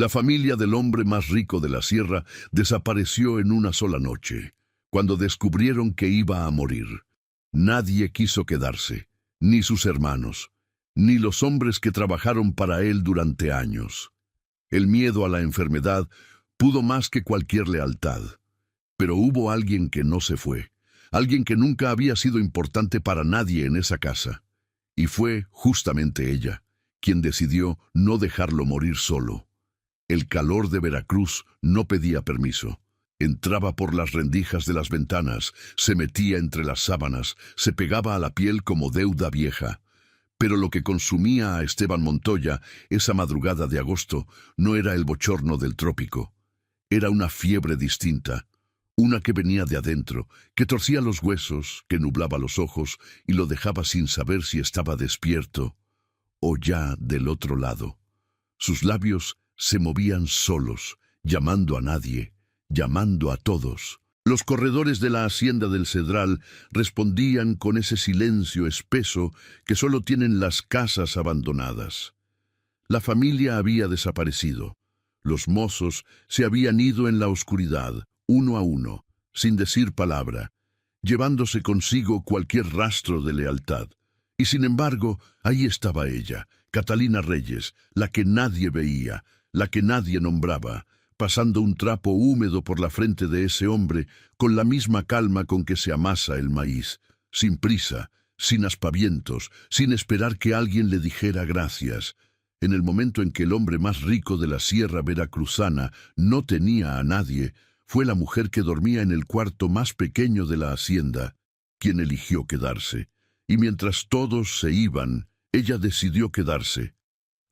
La familia del hombre más rico de la sierra desapareció en una sola noche, cuando descubrieron que iba a morir. Nadie quiso quedarse, ni sus hermanos, ni los hombres que trabajaron para él durante años. El miedo a la enfermedad pudo más que cualquier lealtad. Pero hubo alguien que no se fue, alguien que nunca había sido importante para nadie en esa casa. Y fue justamente ella, quien decidió no dejarlo morir solo. El calor de Veracruz no pedía permiso. Entraba por las rendijas de las ventanas, se metía entre las sábanas, se pegaba a la piel como deuda vieja. Pero lo que consumía a Esteban Montoya esa madrugada de agosto no era el bochorno del trópico. Era una fiebre distinta, una que venía de adentro, que torcía los huesos, que nublaba los ojos y lo dejaba sin saber si estaba despierto o ya del otro lado. Sus labios se movían solos, llamando a nadie, llamando a todos. Los corredores de la hacienda del Cedral respondían con ese silencio espeso que solo tienen las casas abandonadas. La familia había desaparecido. Los mozos se habían ido en la oscuridad, uno a uno, sin decir palabra, llevándose consigo cualquier rastro de lealtad. Y sin embargo, ahí estaba ella, Catalina Reyes, la que nadie veía, la que nadie nombraba, pasando un trapo húmedo por la frente de ese hombre con la misma calma con que se amasa el maíz, sin prisa, sin aspavientos, sin esperar que alguien le dijera gracias. En el momento en que el hombre más rico de la sierra veracruzana no tenía a nadie, fue la mujer que dormía en el cuarto más pequeño de la hacienda, quien eligió quedarse. Y mientras todos se iban, ella decidió quedarse.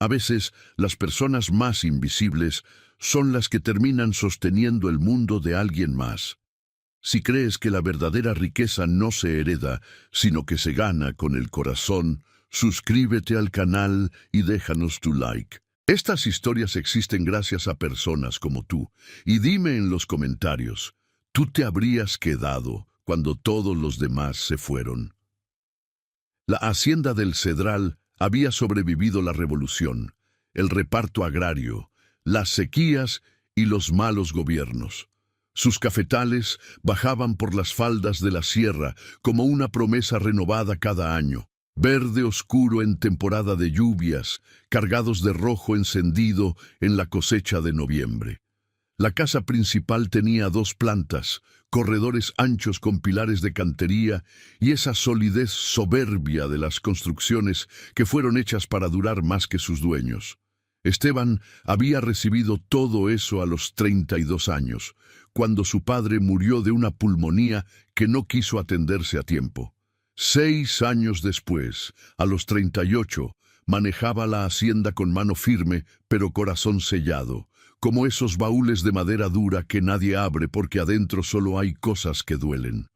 A veces, las personas más invisibles son las que terminan sosteniendo el mundo de alguien más. Si crees que la verdadera riqueza no se hereda, sino que se gana con el corazón, suscríbete al canal y déjanos tu like. Estas historias existen gracias a personas como tú. Y dime en los comentarios, ¿tú te habrías quedado cuando todos los demás se fueron? La hacienda del Cedral había sobrevivido la revolución, el reparto agrario, las sequías y los malos gobiernos. Sus cafetales bajaban por las faldas de la sierra como una promesa renovada cada año, verde oscuro en temporada de lluvias, cargados de rojo encendido en la cosecha de noviembre. La casa principal tenía 2 plantas, corredores anchos con pilares de cantería y esa solidez soberbia de las construcciones que fueron hechas para durar más que sus dueños. Esteban había recibido todo eso a los 32 años, cuando su padre murió de una pulmonía que no quiso atenderse a tiempo. 6 años después, a los 38, manejaba la hacienda con mano firme, pero corazón sellado, como esos baúles de madera dura que nadie abre porque adentro solo hay cosas que duelen.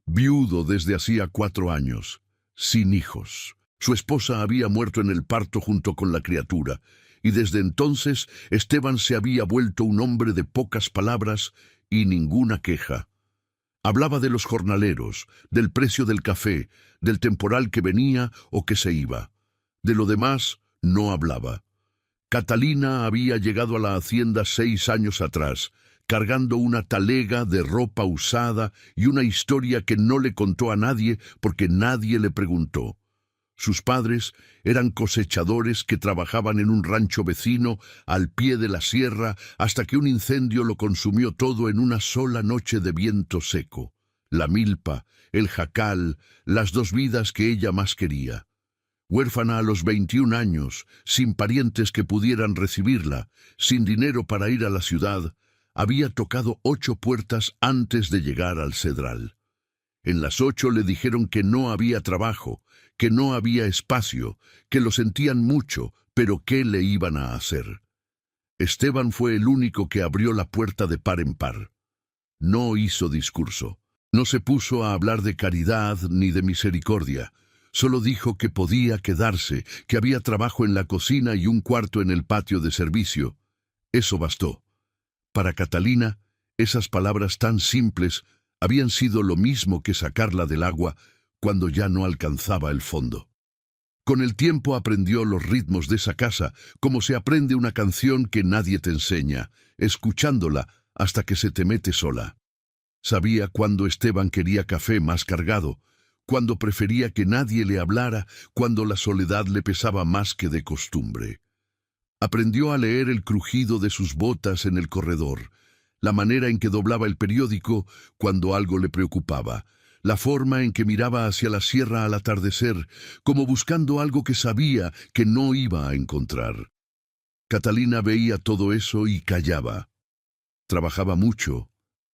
Viudo desde hacía 4 años, sin hijos. Su esposa había muerto en el parto junto con la criatura, y desde entonces Esteban se había vuelto un hombre de pocas palabras y ninguna queja. Hablaba de los jornaleros, del precio del café, del temporal que venía o que se iba. De lo demás, no hablaba. Catalina había llegado a la hacienda 6 años atrás, cargando una talega de ropa usada y una historia que no le contó a nadie porque nadie le preguntó. Sus padres eran cosechadores que trabajaban en un rancho vecino al pie de la sierra hasta que un incendio lo consumió todo en una sola noche de viento seco. La milpa, el jacal, las 2 vidas que ella más quería. Huérfana a los 21 años, sin parientes que pudieran recibirla, sin dinero para ir a la ciudad, había tocado 8 puertas antes de llegar al Cedral. En las 8 le dijeron que no había trabajo, que no había espacio, que lo sentían mucho, pero ¿qué le iban a hacer? Esteban fue el único que abrió la puerta de par en par. No hizo discurso, no se puso a hablar de caridad ni de misericordia. Solo dijo que podía quedarse, que había trabajo en la cocina y un cuarto en el patio de servicio. Eso bastó. Para Catalina, esas palabras tan simples habían sido lo mismo que sacarla del agua cuando ya no alcanzaba el fondo. Con el tiempo aprendió los ritmos de esa casa, como se aprende una canción que nadie te enseña, escuchándola hasta que se te mete sola. Sabía cuando Esteban quería café más cargado, cuando prefería que nadie le hablara, cuando la soledad le pesaba más que de costumbre. Aprendió a leer el crujido de sus botas en el corredor, la manera en que doblaba el periódico cuando algo le preocupaba, la forma en que miraba hacia la sierra al atardecer, como buscando algo que sabía que no iba a encontrar. Catalina veía todo eso y callaba. Trabajaba mucho,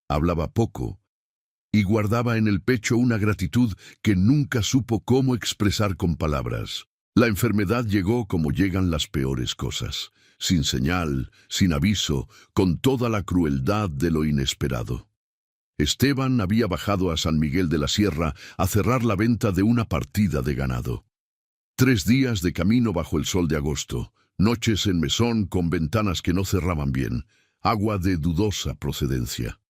hablaba poco, y guardaba en el pecho una gratitud que nunca supo cómo expresar con palabras. La enfermedad llegó como llegan las peores cosas, sin señal, sin aviso, con toda la crueldad de lo inesperado. Esteban había bajado a San Miguel de la Sierra a cerrar la venta de una partida de ganado. 3 días de camino bajo el sol de agosto, noches en mesón con ventanas que no cerraban bien, agua de dudosa procedencia.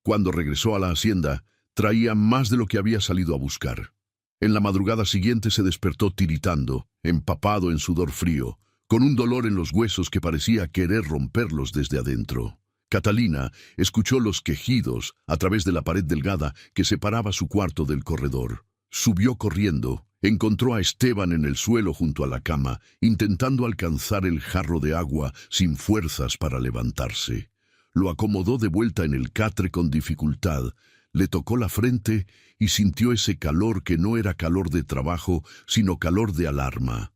Cuando regresó a la hacienda, traía más de lo que había salido a buscar. En la madrugada siguiente se despertó tiritando, empapado en sudor frío, con un dolor en los huesos que parecía querer romperlos desde adentro. Catalina escuchó los quejidos a través de la pared delgada que separaba su cuarto del corredor. Subió corriendo, encontró a Esteban en el suelo junto a la cama, intentando alcanzar el jarro de agua sin fuerzas para levantarse. Lo acomodó de vuelta en el catre con dificultad, le tocó la frente y sintió ese calor que no era calor de trabajo, sino calor de alarma.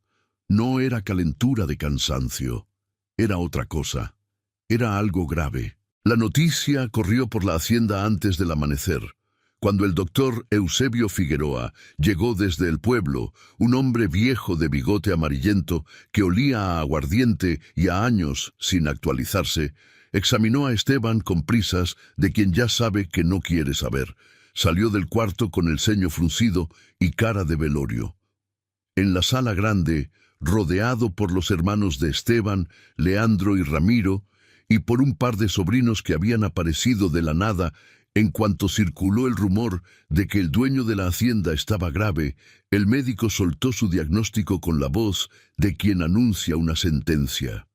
No era calentura de cansancio, era otra cosa, era algo grave. La noticia corrió por la hacienda antes del amanecer. Cuando el doctor Eusebio Figueroa llegó desde el pueblo, un hombre viejo de bigote amarillento que olía a aguardiente y a años sin actualizarse, examinó a Esteban con prisas de quien ya sabe que no quiere saber. Salió del cuarto con el ceño fruncido y cara de velorio. En la sala grande, rodeado por los hermanos de Esteban, Leandro y Ramiro, y por un par de sobrinos que habían aparecido de la nada, en cuanto circuló el rumor de que el dueño de la hacienda estaba grave, el médico soltó su diagnóstico con la voz de quien anuncia una sentencia.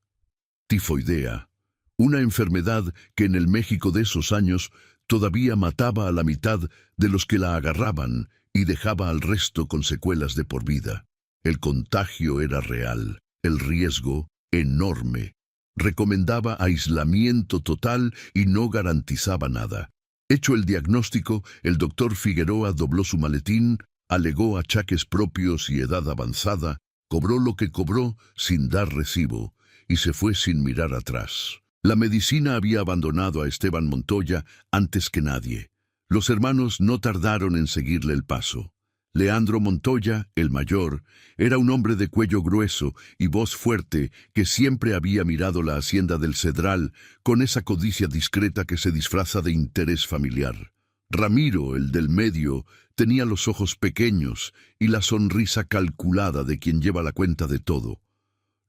Tifoidea. Una enfermedad que en el México de esos años todavía mataba a la mitad de los que la agarraban y dejaba al resto con secuelas de por vida. El contagio era real, el riesgo enorme. Recomendaba aislamiento total y no garantizaba nada. Hecho el diagnóstico, el doctor Figueroa dobló su maletín, alegó achaques propios y edad avanzada, cobró lo que cobró sin dar recibo y se fue sin mirar atrás. La medicina había abandonado a Esteban Montoya antes que nadie. Los hermanos no tardaron en seguirle el paso. Leandro Montoya, el mayor, era un hombre de cuello grueso y voz fuerte que siempre había mirado la hacienda del Cedral con esa codicia discreta que se disfraza de interés familiar. Ramiro, el del medio, tenía los ojos pequeños y la sonrisa calculada de quien lleva la cuenta de todo.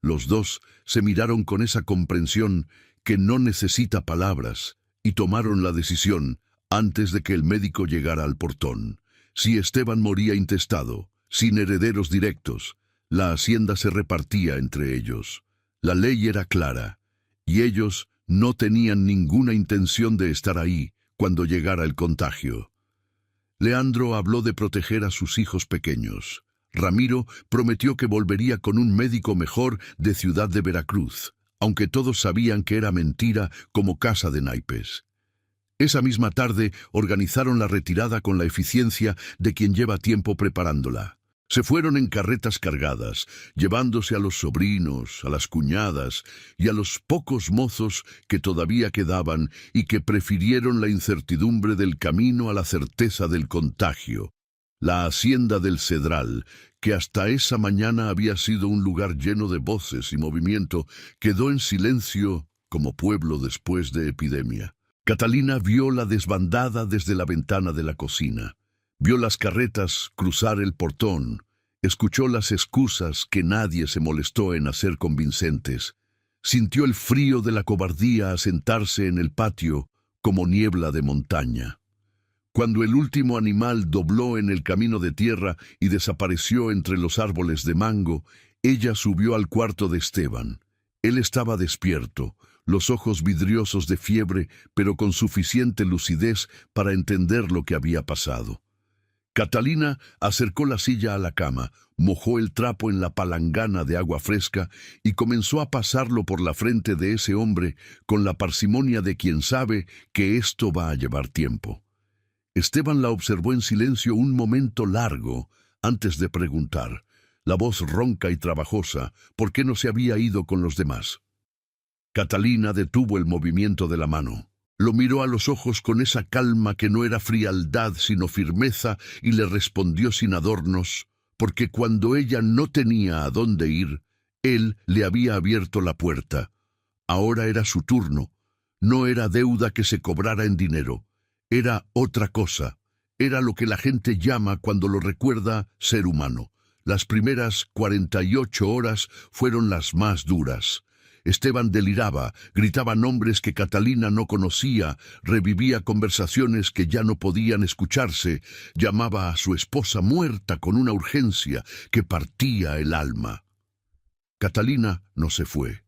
Los dos se miraron con esa comprensión que no necesita palabras y tomaron la decisión antes de que el médico llegara al portón. Si Esteban moría intestado, sin herederos directos, la hacienda se repartía entre ellos. La ley era clara, y ellos no tenían ninguna intención de estar ahí cuando llegara el contagio. Leandro habló de proteger a sus hijos pequeños. Ramiro prometió que volvería con un médico mejor de Ciudad de Veracruz, aunque todos sabían que era mentira como casa de naipes. Esa misma tarde organizaron la retirada con la eficiencia de quien lleva tiempo preparándola. Se fueron en carretas cargadas, llevándose a los sobrinos, a las cuñadas y a los pocos mozos que todavía quedaban y que prefirieron la incertidumbre del camino a la certeza del contagio. La hacienda del Cedral, que hasta esa mañana había sido un lugar lleno de voces y movimiento, quedó en silencio como pueblo después de epidemia. Catalina vio la desbandada desde la ventana de la cocina. Vio las carretas cruzar el portón. Escuchó las excusas que nadie se molestó en hacer convincentes. Sintió el frío de la cobardía asentarse en el patio como niebla de montaña. Cuando el último animal dobló en el camino de tierra y desapareció entre los árboles de mango, ella subió al cuarto de Esteban. Él estaba despierto, los ojos vidriosos de fiebre, pero con suficiente lucidez para entender lo que había pasado. Catalina acercó la silla a la cama, mojó el trapo en la palangana de agua fresca y comenzó a pasarlo por la frente de ese hombre con la parsimonia de quien sabe que esto va a llevar tiempo. Esteban la observó en silencio un momento largo antes de preguntar, la voz ronca y trabajosa, ¿por qué no se había ido con los demás? Catalina detuvo el movimiento de la mano. Lo miró a los ojos con esa calma que no era frialdad sino firmeza y le respondió sin adornos, porque cuando ella no tenía a dónde ir, él le había abierto la puerta. Ahora era su turno. No era deuda que se cobrara en dinero. Era otra cosa. Era lo que la gente llama cuando lo recuerda ser humano. Las primeras 48 horas fueron las más duras. Esteban deliraba, gritaba nombres que Catalina no conocía, revivía conversaciones que ya no podían escucharse, llamaba a su esposa muerta con una urgencia que partía el alma. Catalina no se fue.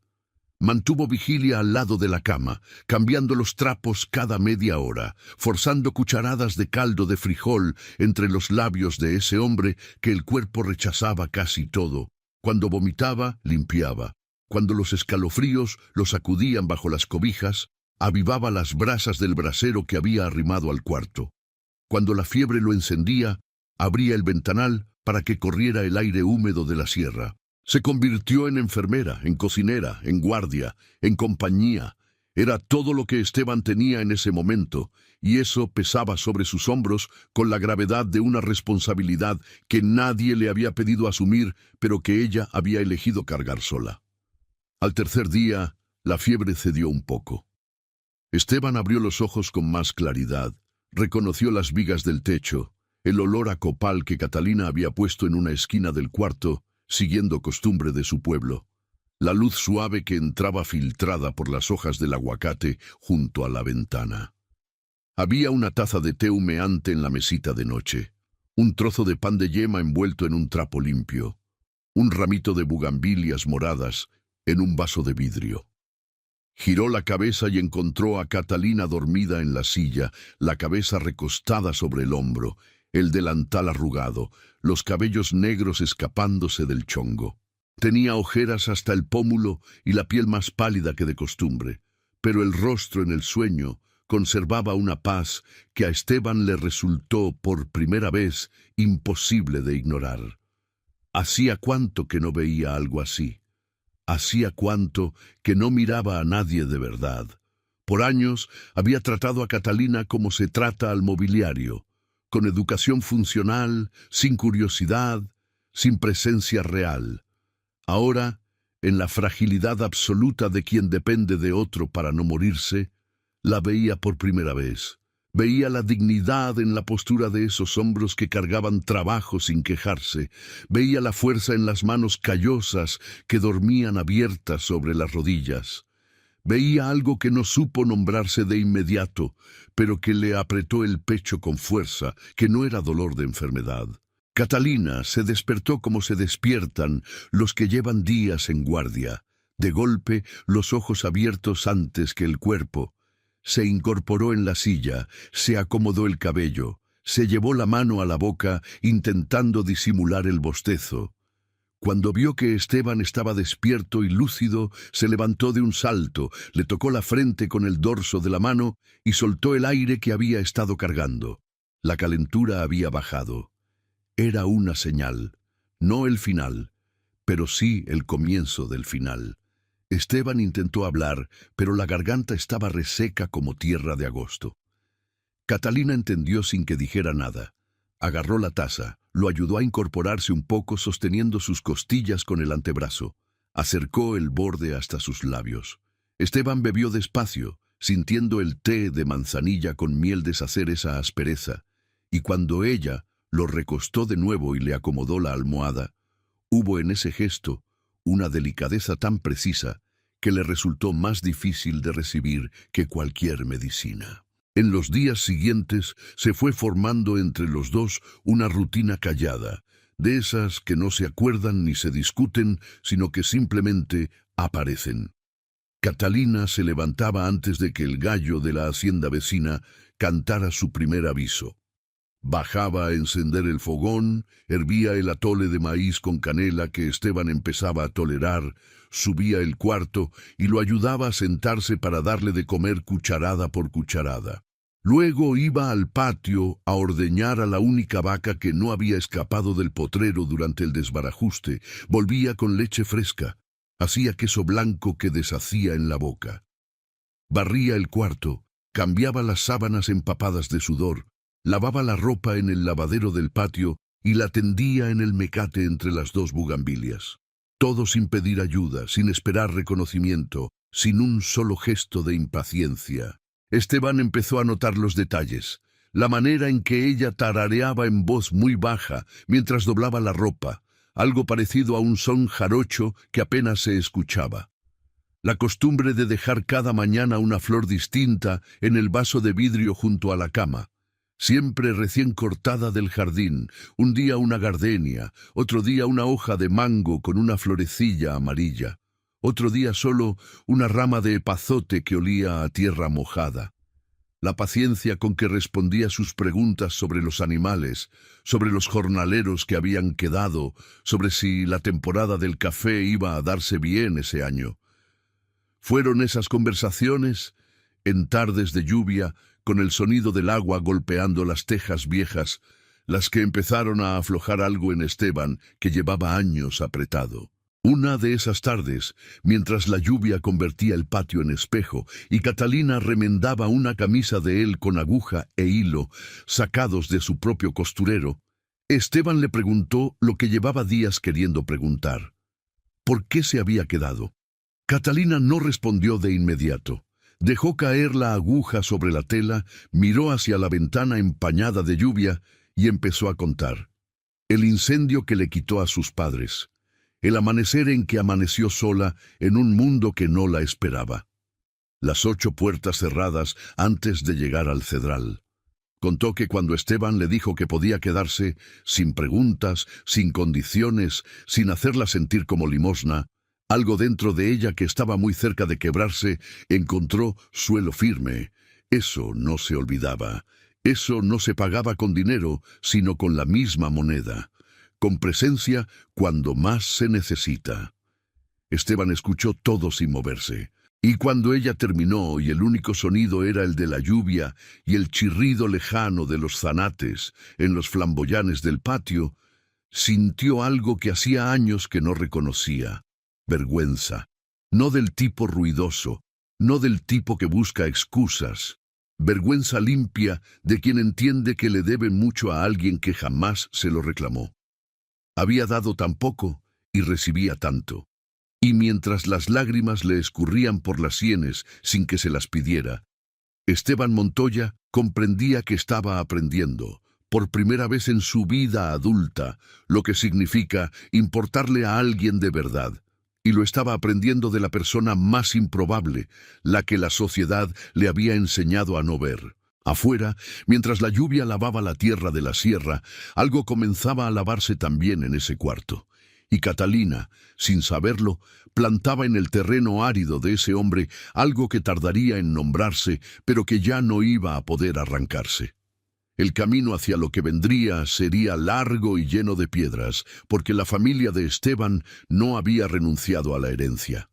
Mantuvo vigilia al lado de la cama, cambiando los trapos cada media hora, forzando cucharadas de caldo de frijol entre los labios de ese hombre que el cuerpo rechazaba casi todo. Cuando vomitaba, limpiaba. Cuando los escalofríos lo sacudían bajo las cobijas, avivaba las brasas del brasero que había arrimado al cuarto. Cuando la fiebre lo encendía, abría el ventanal para que corriera el aire húmedo de la sierra. Se convirtió en enfermera, en cocinera, en guardia, en compañía. Era todo lo que Esteban tenía en ese momento, y eso pesaba sobre sus hombros con la gravedad de una responsabilidad que nadie le había pedido asumir, pero que ella había elegido cargar sola. Al tercer día, la fiebre cedió un poco. Esteban abrió los ojos con más claridad, reconoció las vigas del techo, el olor a copal que Catalina había puesto en una esquina del cuarto, siguiendo costumbre de su pueblo, la luz suave que entraba filtrada por las hojas del aguacate junto a la ventana. Había una taza de té humeante en la mesita de noche, un trozo de pan de yema envuelto en un trapo limpio, un ramito de bugambilias moradas en un vaso de vidrio. Giró la cabeza y encontró a Catalina dormida en la silla, la cabeza recostada sobre el hombro, el delantal arrugado, los cabellos negros escapándose del chongo. Tenía ojeras hasta el pómulo y la piel más pálida que de costumbre, pero el rostro en el sueño conservaba una paz que a Esteban le resultó por primera vez imposible de ignorar. Hacía cuánto que no veía algo así. Hacía cuánto que no miraba a nadie de verdad. Por años había tratado a Catalina como se trata al mobiliario, con educación funcional, sin curiosidad, sin presencia real. Ahora, en la fragilidad absoluta de quien depende de otro para no morirse, la veía por primera vez. Veía la dignidad en la postura de esos hombros que cargaban trabajo sin quejarse. Veía la fuerza en las manos callosas que dormían abiertas sobre las rodillas. Veía algo que no supo nombrarse de inmediato, pero que le apretó el pecho con fuerza, que no era dolor de enfermedad. Catalina se despertó como se despiertan los que llevan días en guardia, de golpe los ojos abiertos antes que el cuerpo. Se incorporó en la silla, se acomodó el cabello, se llevó la mano a la boca intentando disimular el bostezo. Cuando vio que Esteban estaba despierto y lúcido, se levantó de un salto, le tocó la frente con el dorso de la mano y soltó el aire que había estado cargando. La calentura había bajado. Era una señal, no el final, pero sí el comienzo del final. Esteban intentó hablar, pero la garganta estaba reseca como tierra de agosto. Catalina entendió sin que dijera nada. Agarró la taza, lo ayudó a incorporarse un poco sosteniendo sus costillas con el antebrazo. Acercó el borde hasta sus labios. Esteban bebió despacio, sintiendo el té de manzanilla con miel deshacer esa aspereza, y cuando ella lo recostó de nuevo y le acomodó la almohada, hubo en ese gesto una delicadeza tan precisa que le resultó más difícil de recibir que cualquier medicina. En los días siguientes se fue formando entre los dos una rutina callada, de esas que no se acuerdan ni se discuten, sino que simplemente aparecen. Catalina se levantaba antes de que el gallo de la hacienda vecina cantara su primer aviso. Bajaba a encender el fogón, hervía el atole de maíz con canela que Esteban empezaba a tolerar, subía el cuarto y lo ayudaba a sentarse para darle de comer cucharada por cucharada. Luego iba al patio a ordeñar a la única vaca que no había escapado del potrero durante el desbarajuste, volvía con leche fresca, hacía queso blanco que deshacía en la boca. Barría el cuarto, cambiaba las sábanas empapadas de sudor, lavaba la ropa en el lavadero del patio y la tendía en el mecate entre las dos bugambilias. Todo sin pedir ayuda, sin esperar reconocimiento, sin un solo gesto de impaciencia. Esteban empezó a notar los detalles, la manera en que ella tarareaba en voz muy baja mientras doblaba la ropa, algo parecido a un son jarocho que apenas se escuchaba. La costumbre de dejar cada mañana una flor distinta en el vaso de vidrio junto a la cama, siempre recién cortada del jardín, un día una gardenia, otro día una hoja de mango con una florecilla amarilla, otro día solo una rama de epazote que olía a tierra mojada. La paciencia con que respondía sus preguntas sobre los animales, sobre los jornaleros que habían quedado, sobre si la temporada del café iba a darse bien ese año. Fueron esas conversaciones, en tardes de lluvia, con el sonido del agua golpeando las tejas viejas, las que empezaron a aflojar algo en Esteban que llevaba años apretado. Una de esas tardes, mientras la lluvia convertía el patio en espejo y Catalina remendaba una camisa de él con aguja e hilo sacados de su propio costurero, Esteban le preguntó lo que llevaba días queriendo preguntar. ¿Por qué se había quedado? Catalina no respondió de inmediato. Dejó caer la aguja sobre la tela, miró hacia la ventana empañada de lluvia y empezó a contar. El incendio que le quitó a sus padres. El amanecer en que amaneció sola en un mundo que no la esperaba. Las 8 puertas cerradas antes de llegar al cedral. Contó que cuando Esteban le dijo que podía quedarse, sin preguntas, sin condiciones, sin hacerla sentir como limosna, algo dentro de ella que estaba muy cerca de quebrarse encontró suelo firme. Eso no se olvidaba. Eso no se pagaba con dinero, sino con la misma moneda. Con presencia cuando más se necesita. Esteban escuchó todo sin moverse, y cuando ella terminó y el único sonido era el de la lluvia y el chirrido lejano de los zanates en los flamboyanes del patio, sintió algo que hacía años que no reconocía. Vergüenza. No del tipo ruidoso, no del tipo que busca excusas. Vergüenza limpia de quien entiende que le debe mucho a alguien que jamás se lo reclamó. Había dado tan poco y recibía tanto. Y mientras las lágrimas le escurrían por las sienes sin que se las pidiera, Esteban Montoya comprendía que estaba aprendiendo, por primera vez en su vida adulta, lo que significa importarle a alguien de verdad. Y lo estaba aprendiendo de la persona más improbable, la que la sociedad le había enseñado a no ver. Afuera, mientras la lluvia lavaba la tierra de la sierra, algo comenzaba a lavarse también en ese cuarto. Y Catalina, sin saberlo, plantaba en el terreno árido de ese hombre algo que tardaría en nombrarse, pero que ya no iba a poder arrancarse. El camino hacia lo que vendría sería largo y lleno de piedras, porque la familia de Esteban no había renunciado a la herencia.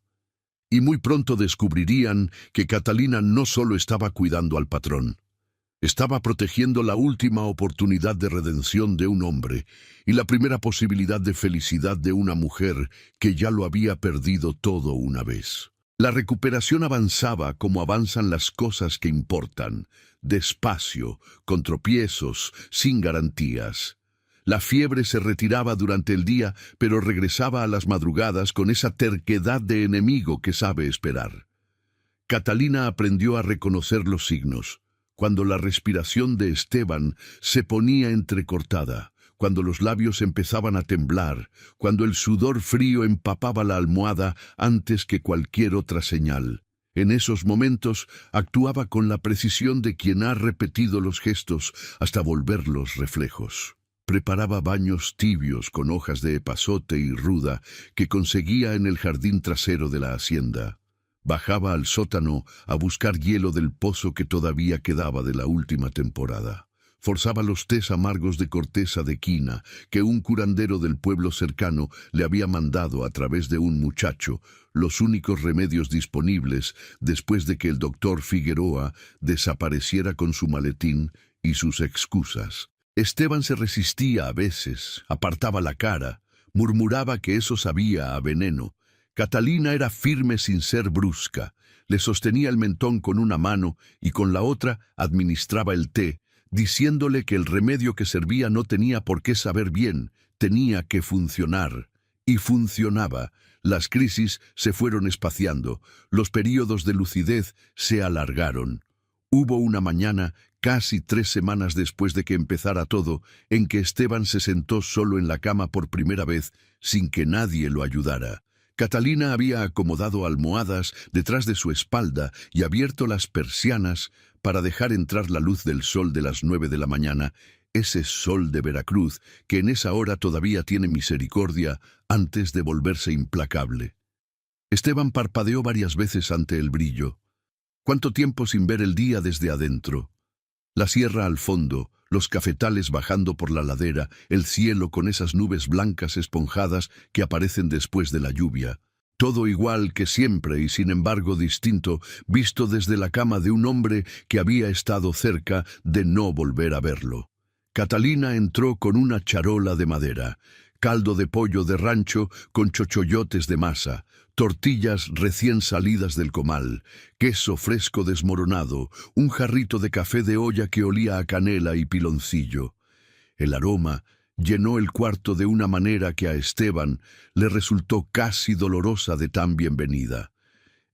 Y muy pronto descubrirían que Catalina no solo estaba cuidando al patrón, estaba protegiendo la última oportunidad de redención de un hombre y la primera posibilidad de felicidad de una mujer que ya lo había perdido todo una vez. La recuperación avanzaba como avanzan las cosas que importan, despacio, con tropiezos, sin garantías. La fiebre se retiraba durante el día, pero regresaba a las madrugadas con esa terquedad de enemigo que sabe esperar. Catalina aprendió a reconocer los signos. Cuando la respiración de Esteban se ponía entrecortada, cuando los labios empezaban a temblar, cuando el sudor frío empapaba la almohada antes que cualquier otra señal. En esos momentos actuaba con la precisión de quien ha repetido los gestos hasta volverlos reflejos. Preparaba baños tibios con hojas de epazote y ruda que conseguía en el jardín trasero de la hacienda. Bajaba al sótano a buscar hielo del pozo que todavía quedaba de la última temporada. Forzaba los tés amargos de corteza de quina que un curandero del pueblo cercano le había mandado a través de un muchacho, los únicos remedios disponibles después de que el doctor Figueroa desapareciera con su maletín y sus excusas. Esteban se resistía a veces, apartaba la cara, murmuraba que eso sabía a veneno. Catalina era firme sin ser brusca, le sostenía el mentón con una mano y con la otra administraba el té, diciéndole que el remedio que servía no tenía por qué saber bien, tenía que funcionar. Y funcionaba. Las crisis se fueron espaciando, los períodos de lucidez se alargaron. Hubo una mañana, casi 3 semanas después de que empezara todo, en que Esteban se sentó solo en la cama por primera vez, sin que nadie lo ayudara. Catalina había acomodado almohadas detrás de su espalda y abierto las persianas para dejar entrar la luz del sol de las 9 de la mañana, ese sol de Veracruz que en esa hora todavía tiene misericordia antes de volverse implacable. Esteban parpadeó varias veces ante el brillo. ¿Cuánto tiempo sin ver el día desde adentro? La sierra al fondo, los cafetales bajando por la ladera, el cielo con esas nubes blancas esponjadas que aparecen después de la lluvia. Todo igual que siempre y sin embargo distinto, visto desde la cama de un hombre que había estado cerca de no volver a verlo. Catalina entró con una charola de madera, caldo de pollo de rancho con chochoyotes de masa, tortillas recién salidas del comal, queso fresco desmoronado, un jarrito de café de olla que olía a canela y piloncillo. El aroma llenó el cuarto de una manera que a Esteban le resultó casi dolorosa de tan bienvenida.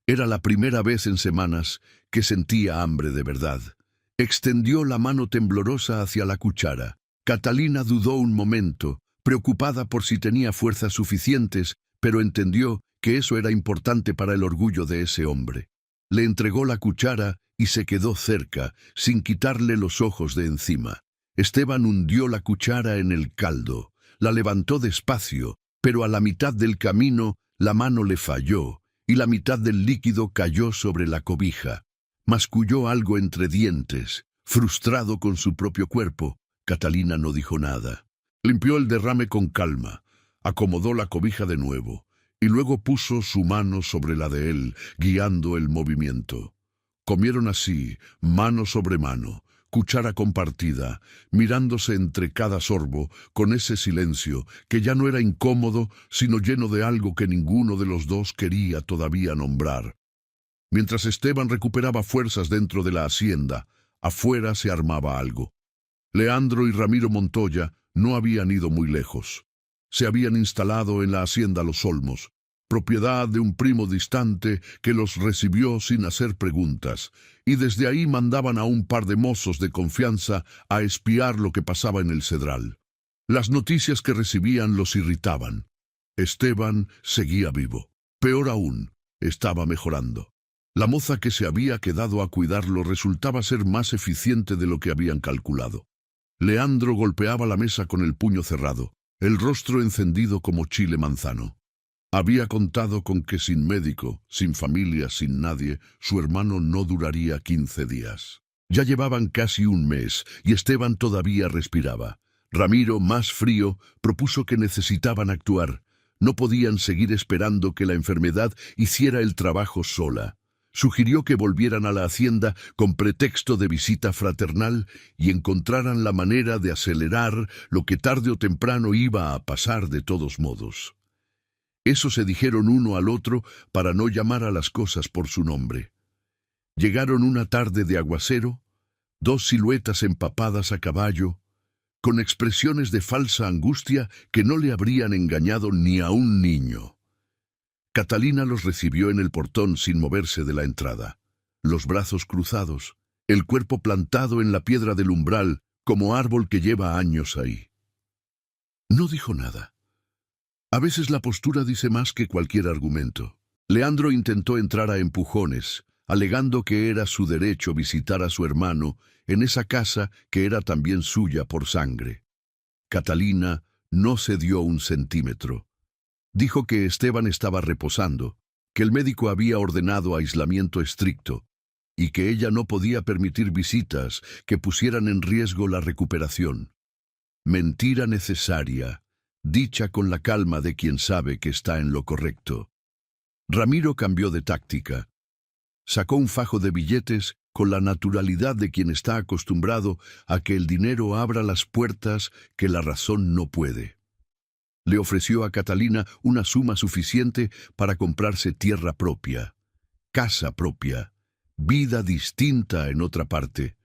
Era la primera vez en semanas que sentía hambre de verdad. Extendió la mano temblorosa hacia la cuchara. Catalina dudó un momento, preocupada por si tenía fuerzas suficientes, pero entendió que eso era importante para el orgullo de ese hombre. Le entregó la cuchara y se quedó cerca, sin quitarle los ojos de encima. Esteban hundió la cuchara en el caldo, la levantó despacio, pero a la mitad del camino la mano le falló y la mitad del líquido cayó sobre la cobija. Masculló algo entre dientes, frustrado con su propio cuerpo. Catalina no dijo nada. Limpió el derrame con calma, acomodó la cobija de nuevo y luego puso su mano sobre la de él, guiando el movimiento. Comieron así, mano sobre mano, cuchara compartida, mirándose entre cada sorbo, con ese silencio que ya no era incómodo, sino lleno de algo que ninguno de los dos quería todavía nombrar. Mientras Esteban recuperaba fuerzas dentro de la hacienda, afuera se armaba algo. Leandro y Ramiro Montoya no habían ido muy lejos. Se habían instalado en la hacienda Los Olmos, propiedad de un primo distante que los recibió sin hacer preguntas, y desde ahí mandaban a un par de mozos de confianza a espiar lo que pasaba en el Cedral. Las noticias que recibían los irritaban. Esteban seguía vivo. Peor aún, estaba mejorando. La moza que se había quedado a cuidarlo resultaba ser más eficiente de lo que habían calculado. Leandro golpeaba la mesa con el puño cerrado, el rostro encendido como chile manzano. Había contado con que sin médico, sin familia, sin nadie, su hermano no duraría 15 días. Ya llevaban casi un mes y Esteban todavía respiraba. Ramiro, más frío, propuso que necesitaban actuar. No podían seguir esperando que la enfermedad hiciera el trabajo sola. Sugirió que volvieran a la hacienda con pretexto de visita fraternal y encontraran la manera de acelerar lo que tarde o temprano iba a pasar de todos modos. Eso se dijeron uno al otro para no llamar a las cosas por su nombre. Llegaron una tarde de aguacero, 2 siluetas empapadas a caballo, con expresiones de falsa angustia que no le habrían engañado ni a un niño. Catalina los recibió en el portón sin moverse de la entrada, los brazos cruzados, el cuerpo plantado en la piedra del umbral como árbol que lleva años ahí. No dijo nada. A veces la postura dice más que cualquier argumento. Leandro intentó entrar a empujones, alegando que era su derecho visitar a su hermano en esa casa que era también suya por sangre. Catalina no cedió un centímetro. Dijo que Esteban estaba reposando, que el médico había ordenado aislamiento estricto y que ella no podía permitir visitas que pusieran en riesgo la recuperación. Mentira necesaria, dicha con la calma de quien sabe que está en lo correcto. Ramiro cambió de táctica. Sacó un fajo de billetes con la naturalidad de quien está acostumbrado a que el dinero abra las puertas que la razón no puede. Le ofreció a Catalina una suma suficiente para comprarse tierra propia, casa propia, vida distinta en otra parte.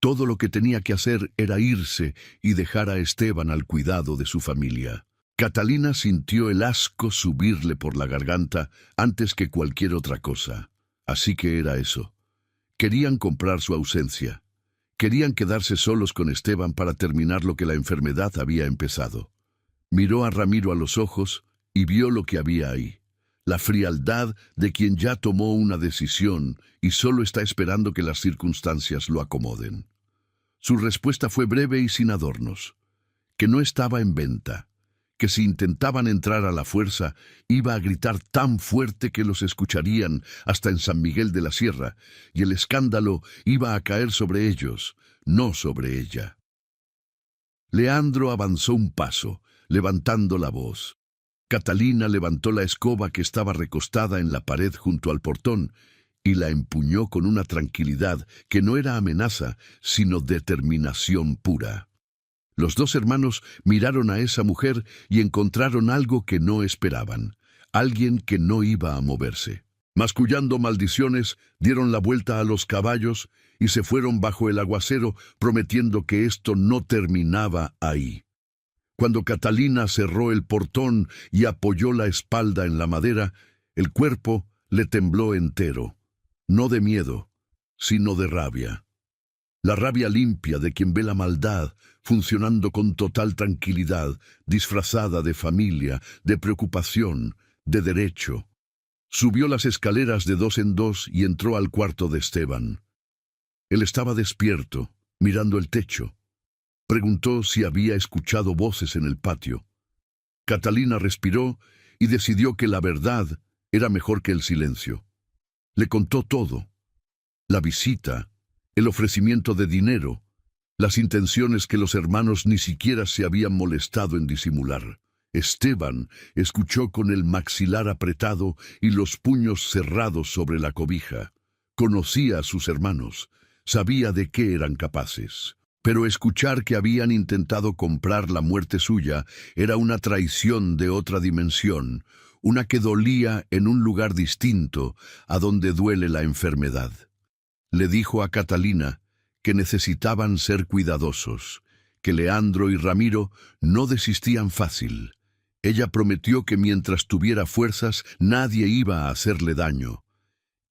Todo lo que tenía que hacer era irse y dejar a Esteban al cuidado de su familia. Catalina sintió el asco subirle por la garganta antes que cualquier otra cosa. Así que era eso. Querían comprar su ausencia. Querían quedarse solos con Esteban para terminar lo que la enfermedad había empezado. Miró a Ramiro a los ojos y vio lo que había ahí. La frialdad de quien ya tomó una decisión y solo está esperando que las circunstancias lo acomoden. Su respuesta fue breve y sin adornos. Que no estaba en venta. Que si intentaban entrar a la fuerza, iba a gritar tan fuerte que los escucharían hasta en San Miguel de la Sierra, y el escándalo iba a caer sobre ellos, no sobre ella. Leandro avanzó un paso, levantando la voz. Catalina levantó la escoba que estaba recostada en la pared junto al portón y la empuñó con una tranquilidad que no era amenaza, sino determinación pura. Los dos hermanos miraron a esa mujer y encontraron algo que no esperaban, alguien que no iba a moverse. Mascullando maldiciones, dieron la vuelta a los caballos y se fueron bajo el aguacero, prometiendo que esto no terminaba ahí. Cuando Catalina cerró el portón y apoyó la espalda en la madera, el cuerpo le tembló entero, no de miedo, sino de rabia. La rabia limpia de quien ve la maldad funcionando con total tranquilidad, disfrazada de familia, de preocupación, de derecho. Subió las escaleras de dos en dos y entró al cuarto de Esteban. Él estaba despierto, mirando el techo. Preguntó si había escuchado voces en el patio. Catalina respiró y decidió que la verdad era mejor que el silencio. Le contó todo. La visita, el ofrecimiento de dinero, las intenciones que los hermanos ni siquiera se habían molestado en disimular. Esteban escuchó con el maxilar apretado y los puños cerrados sobre la cobija. Conocía a sus hermanos, sabía de qué eran capaces. Pero escuchar que habían intentado comprar la muerte suya era una traición de otra dimensión, una que dolía en un lugar distinto a donde duele la enfermedad. Le dijo a Catalina que necesitaban ser cuidadosos, que Leandro y Ramiro no desistían fácil. Ella prometió que mientras tuviera fuerzas nadie iba a hacerle daño.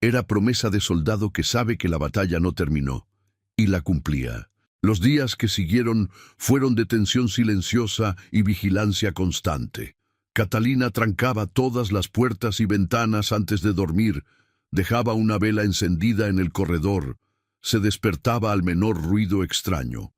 Era promesa de soldado que sabe que la batalla no terminó, y la cumplía. Los días que siguieron fueron de tensión silenciosa y vigilancia constante. Catalina trancaba todas las puertas y ventanas antes de dormir, dejaba una vela encendida en el corredor, se despertaba al menor ruido extraño.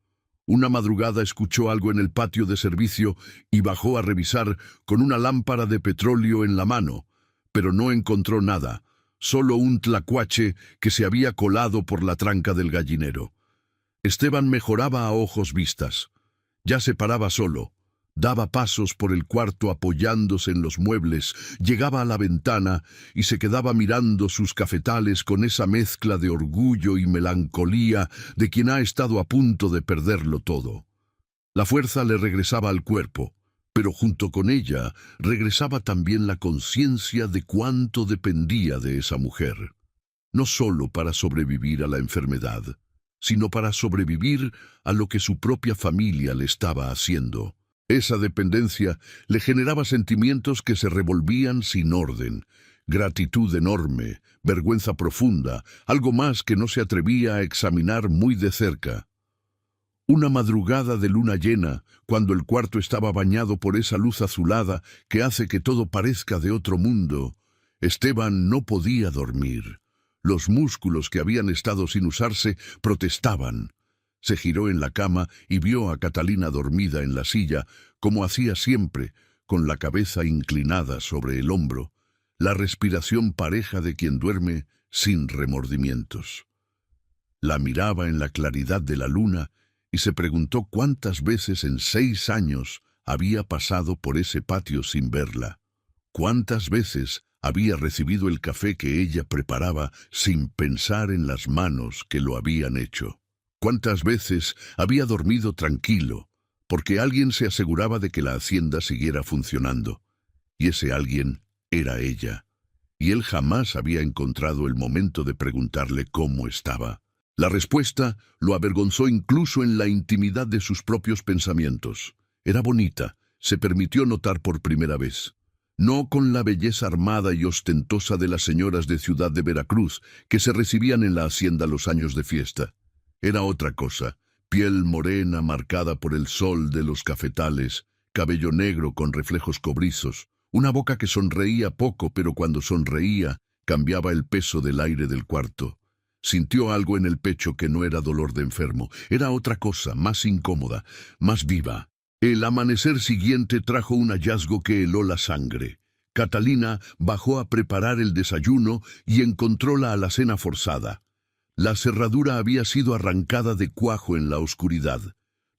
Una madrugada escuchó algo en el patio de servicio y bajó a revisar con una lámpara de petróleo en la mano, pero no encontró nada, solo un tlacuache que se había colado por la tranca del gallinero. Esteban mejoraba a ojos vistas. Ya se paraba solo. Daba pasos por el cuarto apoyándose en los muebles, llegaba a la ventana y se quedaba mirando sus cafetales con esa mezcla de orgullo y melancolía de quien ha estado a punto de perderlo todo. La fuerza le regresaba al cuerpo, pero junto con ella regresaba también la conciencia de cuánto dependía de esa mujer. No solo para sobrevivir a la enfermedad, sino para sobrevivir a lo que su propia familia le estaba haciendo. Esa dependencia le generaba sentimientos que se revolvían sin orden, gratitud enorme, vergüenza profunda, algo más que no se atrevía a examinar muy de cerca. Una madrugada de luna llena, cuando el cuarto estaba bañado por esa luz azulada que hace que todo parezca de otro mundo, Esteban no podía dormir. Los músculos que habían estado sin usarse protestaban. Se giró en la cama y vio a Catalina dormida en la silla, como hacía siempre, con la cabeza inclinada sobre el hombro, la respiración pareja de quien duerme sin remordimientos. La miraba en la claridad de la luna y se preguntó cuántas veces en 6 años había pasado por ese patio sin verla. Cuántas veces había recibido el café que ella preparaba sin pensar en las manos que lo habían hecho. Cuántas veces había dormido tranquilo, porque alguien se aseguraba de que la hacienda siguiera funcionando. Y ese alguien era ella. Y él jamás había encontrado el momento de preguntarle cómo estaba. La respuesta lo avergonzó incluso en la intimidad de sus propios pensamientos. Era bonita, se permitió notar por primera vez. No con la belleza armada y ostentosa de las señoras de Ciudad de Veracruz que se recibían en la hacienda los años de fiesta. Era otra cosa, piel morena marcada por el sol de los cafetales, cabello negro con reflejos cobrizos, una boca que sonreía poco, pero cuando sonreía cambiaba el peso del aire del cuarto. Sintió algo en el pecho que no era dolor de enfermo, era otra cosa, más incómoda, más viva. El amanecer siguiente trajo un hallazgo que heló la sangre. Catalina bajó a preparar el desayuno y encontró la alacena forzada. La cerradura había sido arrancada de cuajo en la oscuridad.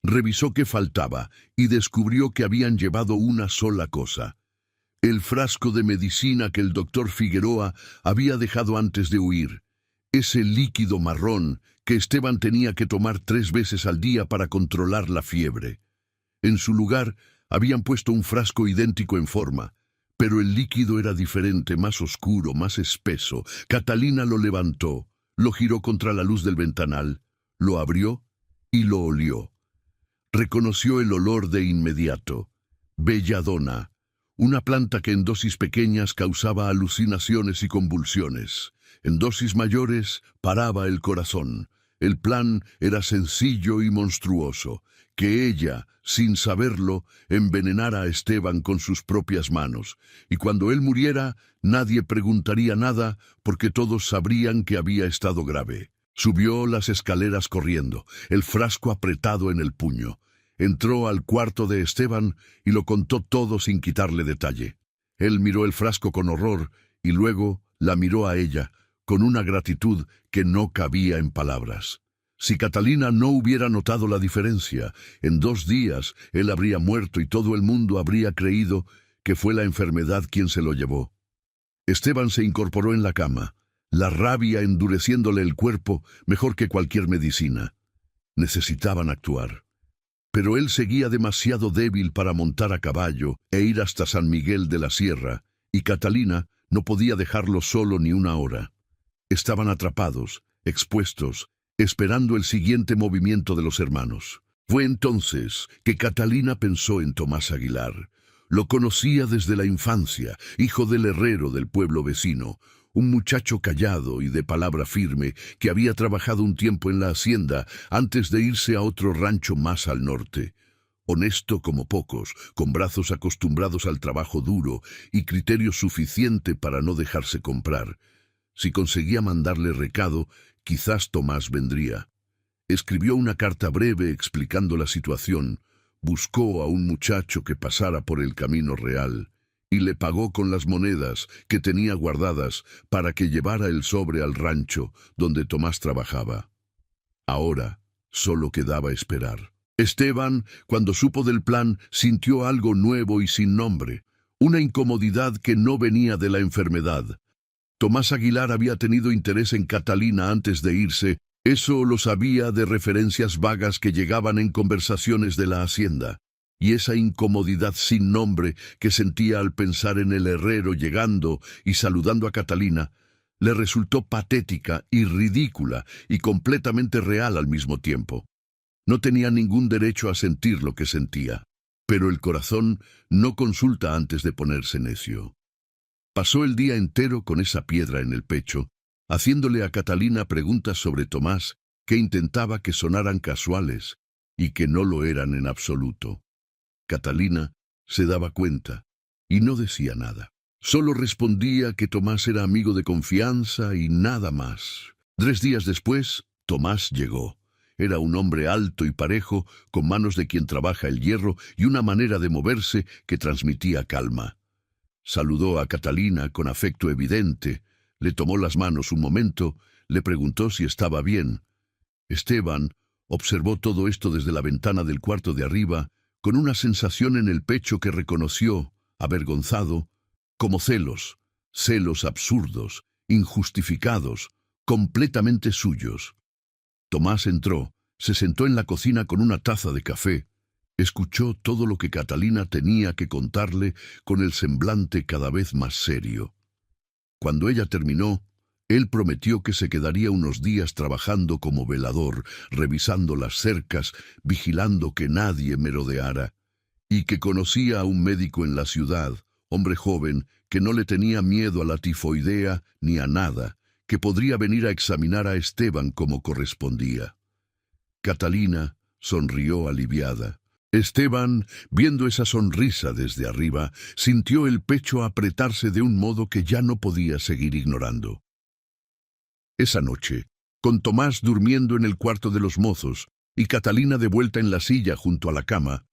Revisó qué faltaba y descubrió que habían llevado una sola cosa. El frasco de medicina que el doctor Figueroa había dejado antes de huir. Ese líquido marrón que Esteban tenía que tomar 3 veces al día para controlar la fiebre. En su lugar habían puesto un frasco idéntico en forma, pero el líquido era diferente, más oscuro, más espeso. Catalina lo levantó, lo giró contra la luz del ventanal, lo abrió y lo olió. Reconoció el olor de inmediato. Belladona, una planta que en dosis pequeñas causaba alucinaciones y convulsiones. En dosis mayores paraba el corazón. El plan era sencillo y monstruoso, que ella, sin saberlo, envenenara a Esteban con sus propias manos, y cuando él muriera, nadie preguntaría nada porque todos sabrían que había estado grave. Subió las escaleras corriendo, el frasco apretado en el puño. Entró al cuarto de Esteban y lo contó todo sin quitarle detalle. Él miró el frasco con horror y luego la miró a ella, con una gratitud que no cabía en palabras. Si Catalina no hubiera notado la diferencia, en 2 días él habría muerto y todo el mundo habría creído que fue la enfermedad quien se lo llevó. Esteban se incorporó en la cama, la rabia endureciéndole el cuerpo mejor que cualquier medicina. Necesitaban actuar. Pero él seguía demasiado débil para montar a caballo e ir hasta San Miguel de la Sierra, y Catalina no podía dejarlo solo ni una hora. Estaban atrapados, expuestos, esperando el siguiente movimiento de los hermanos. Fue entonces que Catalina pensó en Tomás Aguilar. Lo conocía desde la infancia, hijo del herrero del pueblo vecino, un muchacho callado y de palabra firme que había trabajado un tiempo en la hacienda antes de irse a otro rancho más al norte. Honesto como pocos, con brazos acostumbrados al trabajo duro y criterio suficiente para no dejarse comprar. Si conseguía mandarle recado, quizás Tomás vendría. Escribió una carta breve explicando la situación, buscó a un muchacho que pasara por el camino real y le pagó con las monedas que tenía guardadas para que llevara el sobre al rancho donde Tomás trabajaba. Ahora solo quedaba esperar. Esteban, cuando supo del plan, sintió algo nuevo y sin nombre, una incomodidad que no venía de la enfermedad. Tomás Aguilar había tenido interés en Catalina antes de irse, eso lo sabía de referencias vagas que llegaban en conversaciones de la hacienda, y esa incomodidad sin nombre que sentía al pensar en el herrero llegando y saludando a Catalina, le resultó patética y ridícula y completamente real al mismo tiempo. No tenía ningún derecho a sentir lo que sentía, pero el corazón no consulta antes de ponerse necio. Pasó el día entero con esa piedra en el pecho, haciéndole a Catalina preguntas sobre Tomás que intentaba que sonaran casuales y que no lo eran en absoluto. Catalina se daba cuenta y no decía nada. Solo respondía que Tomás era amigo de confianza y nada más. 3 días después, Tomás llegó. Era un hombre alto y parejo, con manos de quien trabaja el hierro y una manera de moverse que transmitía calma. Saludó a Catalina con afecto evidente, le tomó las manos un momento, le preguntó si estaba bien. Esteban observó todo esto desde la ventana del cuarto de arriba, con una sensación en el pecho que reconoció, avergonzado, como celos, celos absurdos, injustificados, completamente suyos. Tomás entró, se sentó en la cocina con una taza de café, escuchó todo lo que Catalina tenía que contarle con el semblante cada vez más serio. Cuando ella terminó, él prometió que se quedaría unos días trabajando como velador, revisando las cercas, vigilando que nadie merodeara, y que conocía a un médico en la ciudad, hombre joven, que no le tenía miedo a la tifoidea ni a nada, que podría venir a examinar a Esteban como correspondía. Catalina sonrió aliviada. Esteban, viendo esa sonrisa desde arriba, sintió el pecho apretarse de un modo que ya no podía seguir ignorando. Esa noche, con Tomás durmiendo en el cuarto de los mozos y Catalina de vuelta en la silla junto a la cama,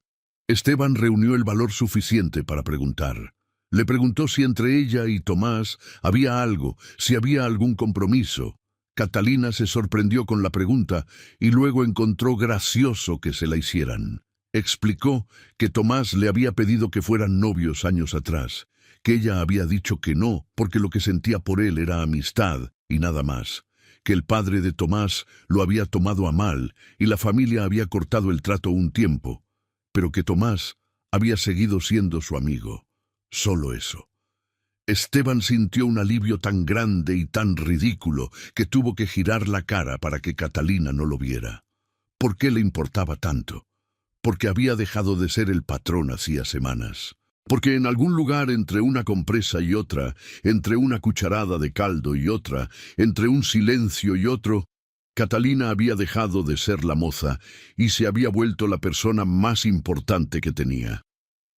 Esteban reunió el valor suficiente para preguntar. Le preguntó si entre ella y Tomás había algo, si había algún compromiso. Catalina se sorprendió con la pregunta y luego encontró gracioso que se la hicieran. Explicó que Tomás le había pedido que fueran novios años atrás, que ella había dicho que no, porque lo que sentía por él era amistad y nada más, que el padre de Tomás lo había tomado a mal y la familia había cortado el trato un tiempo, pero que Tomás había seguido siendo su amigo. Solo eso. Esteban sintió un alivio tan grande y tan ridículo que tuvo que girar la cara para que Catalina no lo viera. ¿Por qué le importaba tanto? Porque había dejado de ser el patrón hacía semanas. Porque en algún lugar entre una compresa y otra, entre una cucharada de caldo y otra, entre un silencio y otro, Catalina había dejado de ser la moza y se había vuelto la persona más importante que tenía.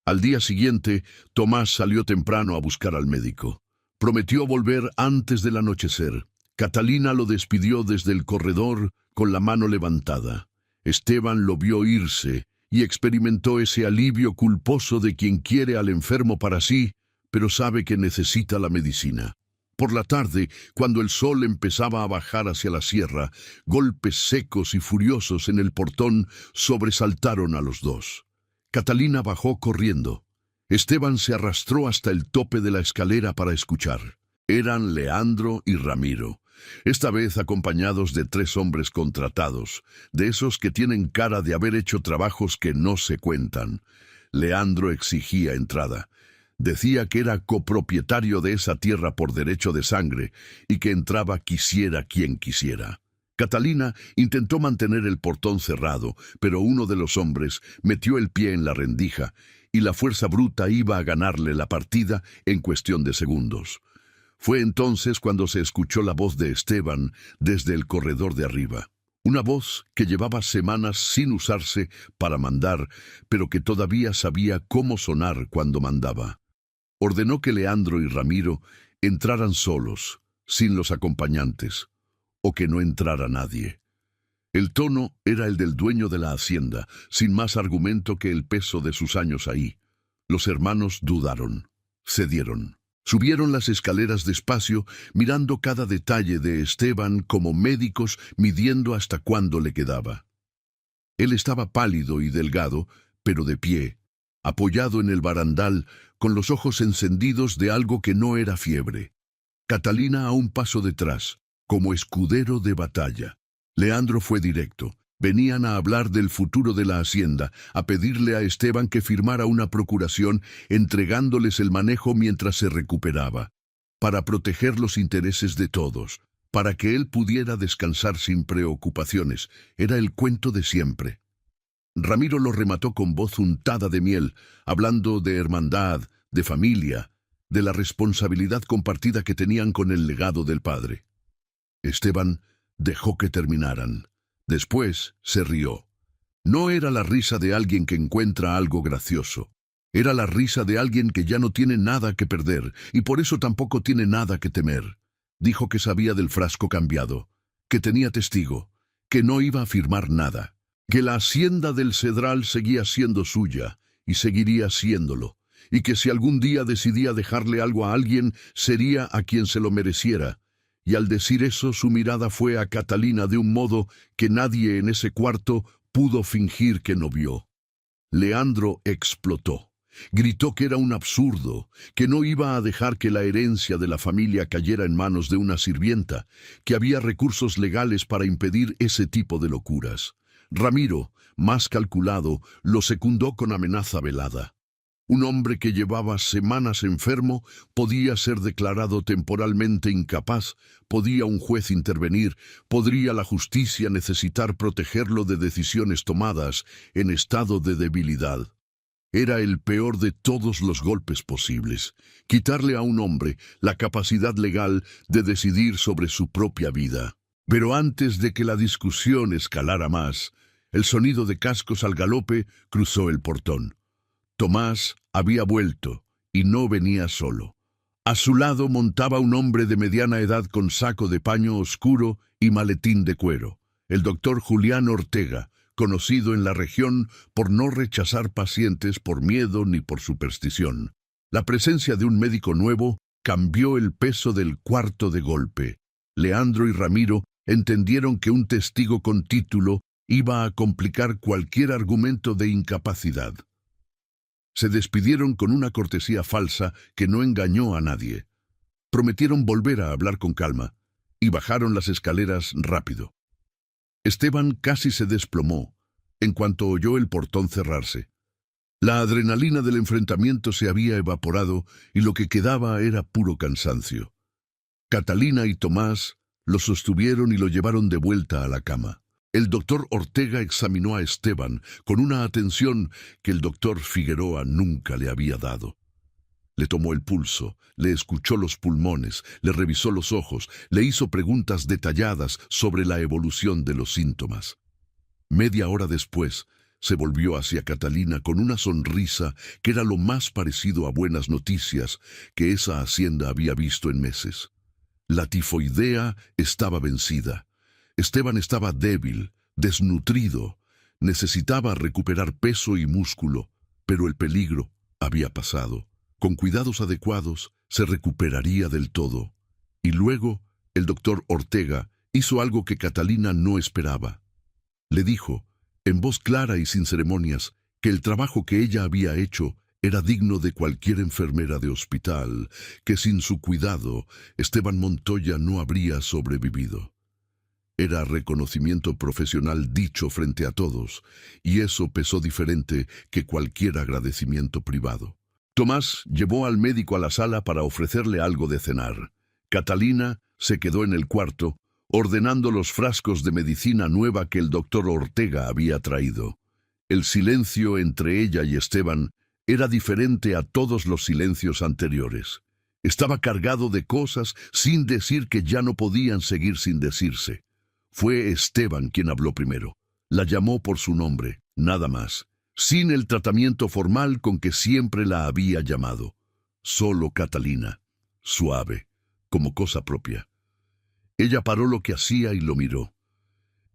Al día siguiente, Tomás salió temprano a buscar al médico. Prometió volver antes del anochecer. Catalina lo despidió desde el corredor con la mano levantada. Esteban lo vio irse y experimentó ese alivio culposo de quien quiere al enfermo para sí, pero sabe que necesita la medicina. Por la tarde, cuando el sol empezaba a bajar hacia la sierra, golpes secos y furiosos en el portón sobresaltaron a los dos. Catalina bajó corriendo. Esteban se arrastró hasta el tope de la escalera para escuchar. Eran Leandro y Ramiro, esta vez acompañados de 3 hombres contratados, de esos que tienen cara de haber hecho trabajos que no se cuentan. Leandro exigía entrada. Decía que era copropietario de esa tierra por derecho de sangre y que entraba quisiera quien quisiera. Catalina intentó mantener el portón cerrado, pero uno de los hombres metió el pie en la rendija y la fuerza bruta iba a ganarle la partida en cuestión de segundos. Fue entonces cuando se escuchó la voz de Esteban desde el corredor de arriba. Una voz que llevaba semanas sin usarse para mandar, pero que todavía sabía cómo sonar cuando mandaba. Ordenó que Leandro y Ramiro entraran solos, sin los acompañantes, o que no entrara nadie. El tono era el del dueño de la hacienda, sin más argumento que el peso de sus años ahí. Los hermanos dudaron, cedieron. Subieron las escaleras despacio, mirando cada detalle de Esteban como médicos midiendo hasta cuándo le quedaba. Él estaba pálido y delgado, pero de pie, apoyado en el barandal, con los ojos encendidos de algo que no era fiebre. Catalina a un paso detrás, como escudero de batalla. Leandro fue directo. Venían a hablar del futuro de la hacienda, a pedirle a Esteban que firmara una procuración entregándoles el manejo mientras se recuperaba, para proteger los intereses de todos, para que él pudiera descansar sin preocupaciones. Era el cuento de siempre. Ramiro lo remató con voz untada de miel, hablando de hermandad, de familia, de la responsabilidad compartida que tenían con el legado del padre. Esteban dejó que terminaran. Después se rió. No era la risa de alguien que encuentra algo gracioso. Era la risa de alguien que ya no tiene nada que perder, y por eso tampoco tiene nada que temer. Dijo que sabía del frasco cambiado, que tenía testigo, que no iba a firmar nada, que la hacienda del Cedral seguía siendo suya, y seguiría siéndolo, y que si algún día decidía dejarle algo a alguien, sería a quien se lo mereciera. Y al decir eso, su mirada fue a Catalina de un modo que nadie en ese cuarto pudo fingir que no vio. Leandro explotó. Gritó que era un absurdo, que no iba a dejar que la herencia de la familia cayera en manos de una sirvienta, que había recursos legales para impedir ese tipo de locuras. Ramiro, más calculado, lo secundó con amenaza velada. Un hombre que llevaba semanas enfermo podía ser declarado temporalmente incapaz, podía un juez intervenir, podría la justicia necesitar protegerlo de decisiones tomadas en estado de debilidad. Era el peor de todos los golpes posibles, quitarle a un hombre la capacidad legal de decidir sobre su propia vida. Pero antes de que la discusión escalara más, el sonido de cascos al galope cruzó el portón. Tomás había vuelto, y no venía solo. A su lado montaba un hombre de mediana edad con saco de paño oscuro y maletín de cuero, el doctor Julián Ortega, conocido en la región por no rechazar pacientes por miedo ni por superstición. La presencia de un médico nuevo cambió el peso del cuarto de golpe. Leandro y Ramiro entendieron que un testigo con título iba a complicar cualquier argumento de incapacidad. Se despidieron con una cortesía falsa que no engañó a nadie. Prometieron volver a hablar con calma y bajaron las escaleras rápido. Esteban casi se desplomó en cuanto oyó el portón cerrarse. La adrenalina del enfrentamiento se había evaporado y lo que quedaba era puro cansancio. Catalina y Tomás lo sostuvieron y lo llevaron de vuelta a la cama. El doctor Ortega examinó a Esteban con una atención que el doctor Figueroa nunca le había dado. Le tomó el pulso, le escuchó los pulmones, le revisó los ojos, le hizo preguntas detalladas sobre la evolución de los síntomas. Media hora después, se volvió hacia Catalina con una sonrisa que era lo más parecido a buenas noticias que esa hacienda había visto en meses. La tifoidea estaba vencida. Esteban estaba débil, desnutrido, necesitaba recuperar peso y músculo, pero el peligro había pasado. Con cuidados adecuados, se recuperaría del todo. Y luego, el doctor Ortega hizo algo que Catalina no esperaba. Le dijo, en voz clara y sin ceremonias, que el trabajo que ella había hecho era digno de cualquier enfermera de hospital, que sin su cuidado, Esteban Montoya no habría sobrevivido. Era reconocimiento profesional dicho frente a todos, y eso pesó diferente que cualquier agradecimiento privado. Tomás llevó al médico a la sala para ofrecerle algo de cenar. Catalina se quedó en el cuarto, ordenando los frascos de medicina nueva que el doctor Ortega había traído. El silencio entre ella y Esteban era diferente a todos los silencios anteriores. Estaba cargado de cosas sin decir que ya no podían seguir sin decirse. Fue Esteban quien habló primero. La llamó por su nombre, nada más, sin el tratamiento formal con que siempre la había llamado. Solo Catalina, suave, como cosa propia. Ella paró lo que hacía y lo miró.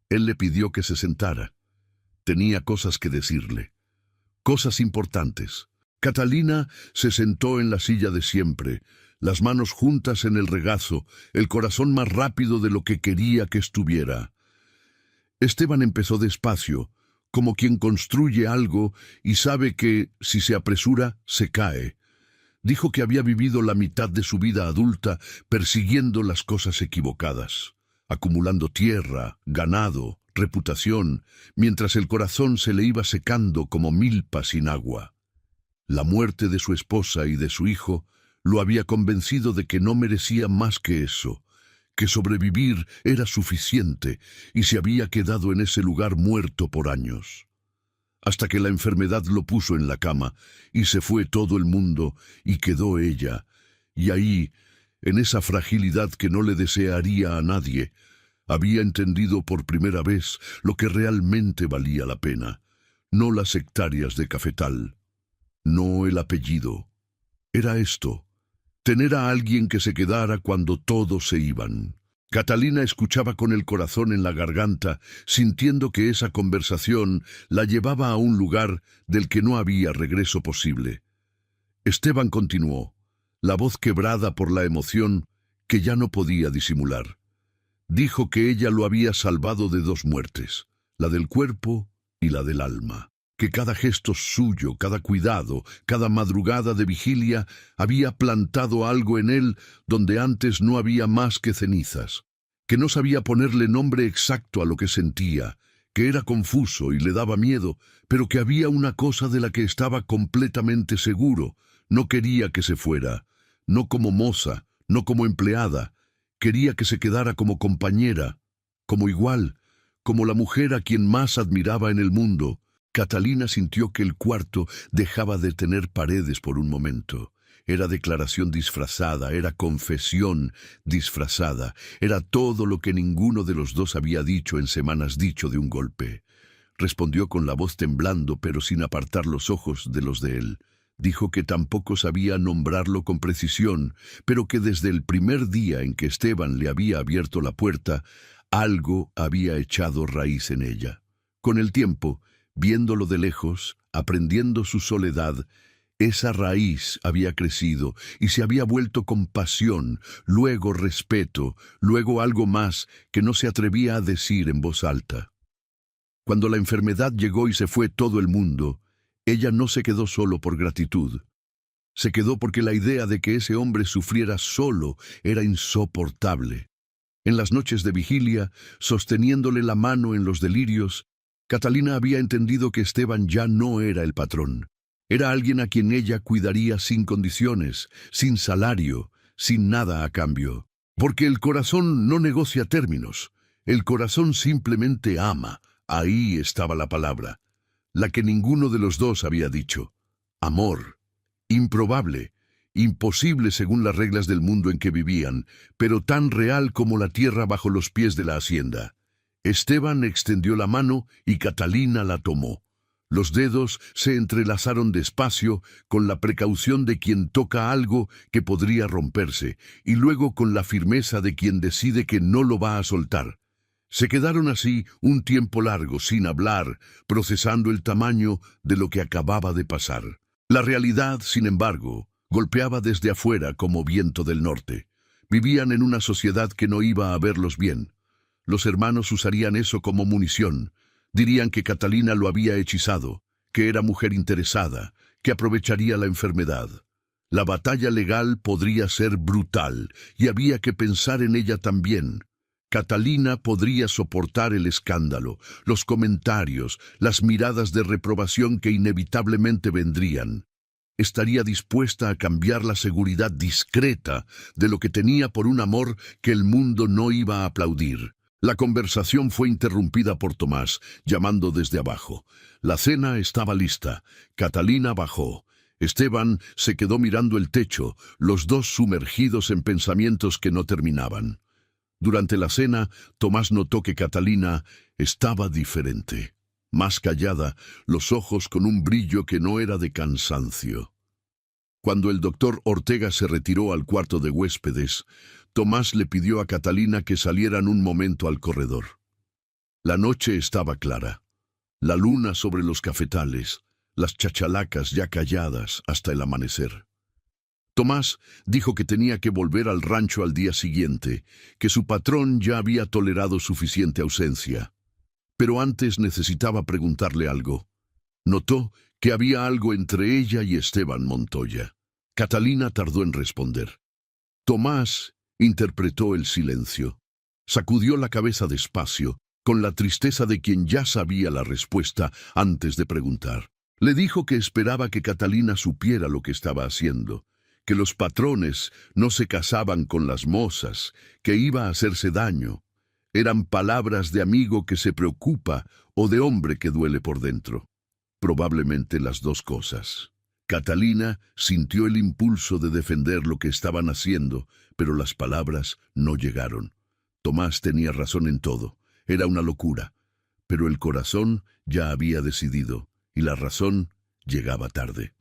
Él le pidió que se sentara. Tenía cosas que decirle. Cosas importantes. Catalina se sentó en la silla de siempre, las manos juntas en el regazo, el corazón más rápido de lo que quería que estuviera. Esteban empezó despacio, como quien construye algo y sabe que, si se apresura, se cae. Dijo que había vivido la mitad de su vida adulta persiguiendo las cosas equivocadas, acumulando tierra, ganado, reputación, mientras el corazón se le iba secando como milpa sin agua. La muerte de su esposa y de su hijo lo había convencido de que no merecía más que eso, que sobrevivir era suficiente y se había quedado en ese lugar muerto por años. Hasta que la enfermedad lo puso en la cama y se fue todo el mundo y quedó ella, y ahí, en esa fragilidad que no le desearía a nadie, había entendido por primera vez lo que realmente valía la pena, no las hectáreas de cafetal. no el apellido. Era esto, tener a alguien que se quedara cuando todos se iban. Catalina escuchaba con el corazón en la garganta, sintiendo que esa conversación la llevaba a un lugar del que no había regreso posible. Esteban continuó, la voz quebrada por la emoción que ya no podía disimular. Dijo que ella lo había salvado de dos muertes, la del cuerpo y la del alma, que cada gesto suyo, cada cuidado, cada madrugada de vigilia había plantado algo en él donde antes no había más que cenizas, que no sabía ponerle nombre exacto a lo que sentía, que era confuso y le daba miedo, pero que había una cosa de la que estaba completamente seguro. No quería que se fuera, no como moza, no como empleada, quería que se quedara como compañera, como igual, como la mujer a quien más admiraba en el mundo. Catalina sintió que el cuarto dejaba de tener paredes por un momento. Era declaración disfrazada, era confesión disfrazada, era todo lo que ninguno de los dos había dicho en semanas dicho de un golpe. Respondió con la voz temblando, pero sin apartar los ojos de los de él. Dijo que tampoco sabía nombrarlo con precisión, pero que desde el primer día en que Esteban le había abierto la puerta, algo había echado raíz en ella. Con el tiempo, viéndolo de lejos, aprendiendo su soledad, esa raíz había crecido y se había vuelto compasión, luego respeto, luego algo más que no se atrevía a decir en voz alta. Cuando la enfermedad llegó y se fue todo el mundo, ella no se quedó solo por gratitud. Se quedó porque la idea de que ese hombre sufriera solo era insoportable. En las noches de vigilia, sosteniéndole la mano en los delirios, Catalina había entendido que Esteban ya no era el patrón. Era alguien a quien ella cuidaría sin condiciones, sin salario, sin nada a cambio. Porque el corazón no negocia términos. El corazón simplemente ama. Ahí estaba la palabra, la que ninguno de los dos había dicho. Amor. Improbable, imposible según las reglas del mundo en que vivían, pero tan real como la tierra bajo los pies de la hacienda. Esteban extendió la mano y Catalina la tomó. Los dedos se entrelazaron despacio con la precaución de quien toca algo que podría romperse, y luego con la firmeza de quien decide que no lo va a soltar. Se quedaron así un tiempo largo sin hablar, procesando el tamaño de lo que acababa de pasar. La realidad, sin embargo, golpeaba desde afuera como viento del norte. Vivían en una sociedad que no iba a verlos bien. Los hermanos usarían eso como munición. Dirían que Catalina lo había hechizado, que era mujer interesada, que aprovecharía la enfermedad. La batalla legal podría ser brutal, y había que pensar en ella también. Catalina podría soportar el escándalo, los comentarios, las miradas de reprobación que inevitablemente vendrían. Estaría dispuesta a cambiar la seguridad discreta de lo que tenía por un amor que el mundo no iba a aplaudir. La conversación fue interrumpida por Tomás, llamando desde abajo. La cena estaba lista. Catalina bajó. Esteban se quedó mirando el techo, los dos sumergidos en pensamientos que no terminaban. Durante la cena, Tomás notó que Catalina estaba diferente. Más callada, los ojos con un brillo que no era de cansancio. Cuando el doctor Ortega se retiró al cuarto de huéspedes, Tomás le pidió a Catalina que salieran un momento al corredor. La noche estaba clara. La luna sobre los cafetales, las chachalacas ya calladas hasta el amanecer. Tomás dijo que tenía que volver al rancho al día siguiente, que su patrón ya había tolerado suficiente ausencia. Pero antes necesitaba preguntarle algo. Notó que había algo entre ella y Esteban Montoya. Catalina tardó en responder. Tomás interpretó el silencio. Sacudió la cabeza despacio, con la tristeza de quien ya sabía la respuesta antes de preguntar. Le dijo que esperaba que Catalina supiera lo que estaba haciendo, que los patrones no se casaban con las mozas, que iba a hacerse daño. Eran palabras de amigo que se preocupa o de hombre que duele por dentro. Probablemente las dos cosas. Catalina sintió el impulso de defender lo que estaban haciendo, pero las palabras no llegaron. Tomás tenía razón en todo. Era una locura. Pero el corazón ya había decidido, y la razón llegaba tarde.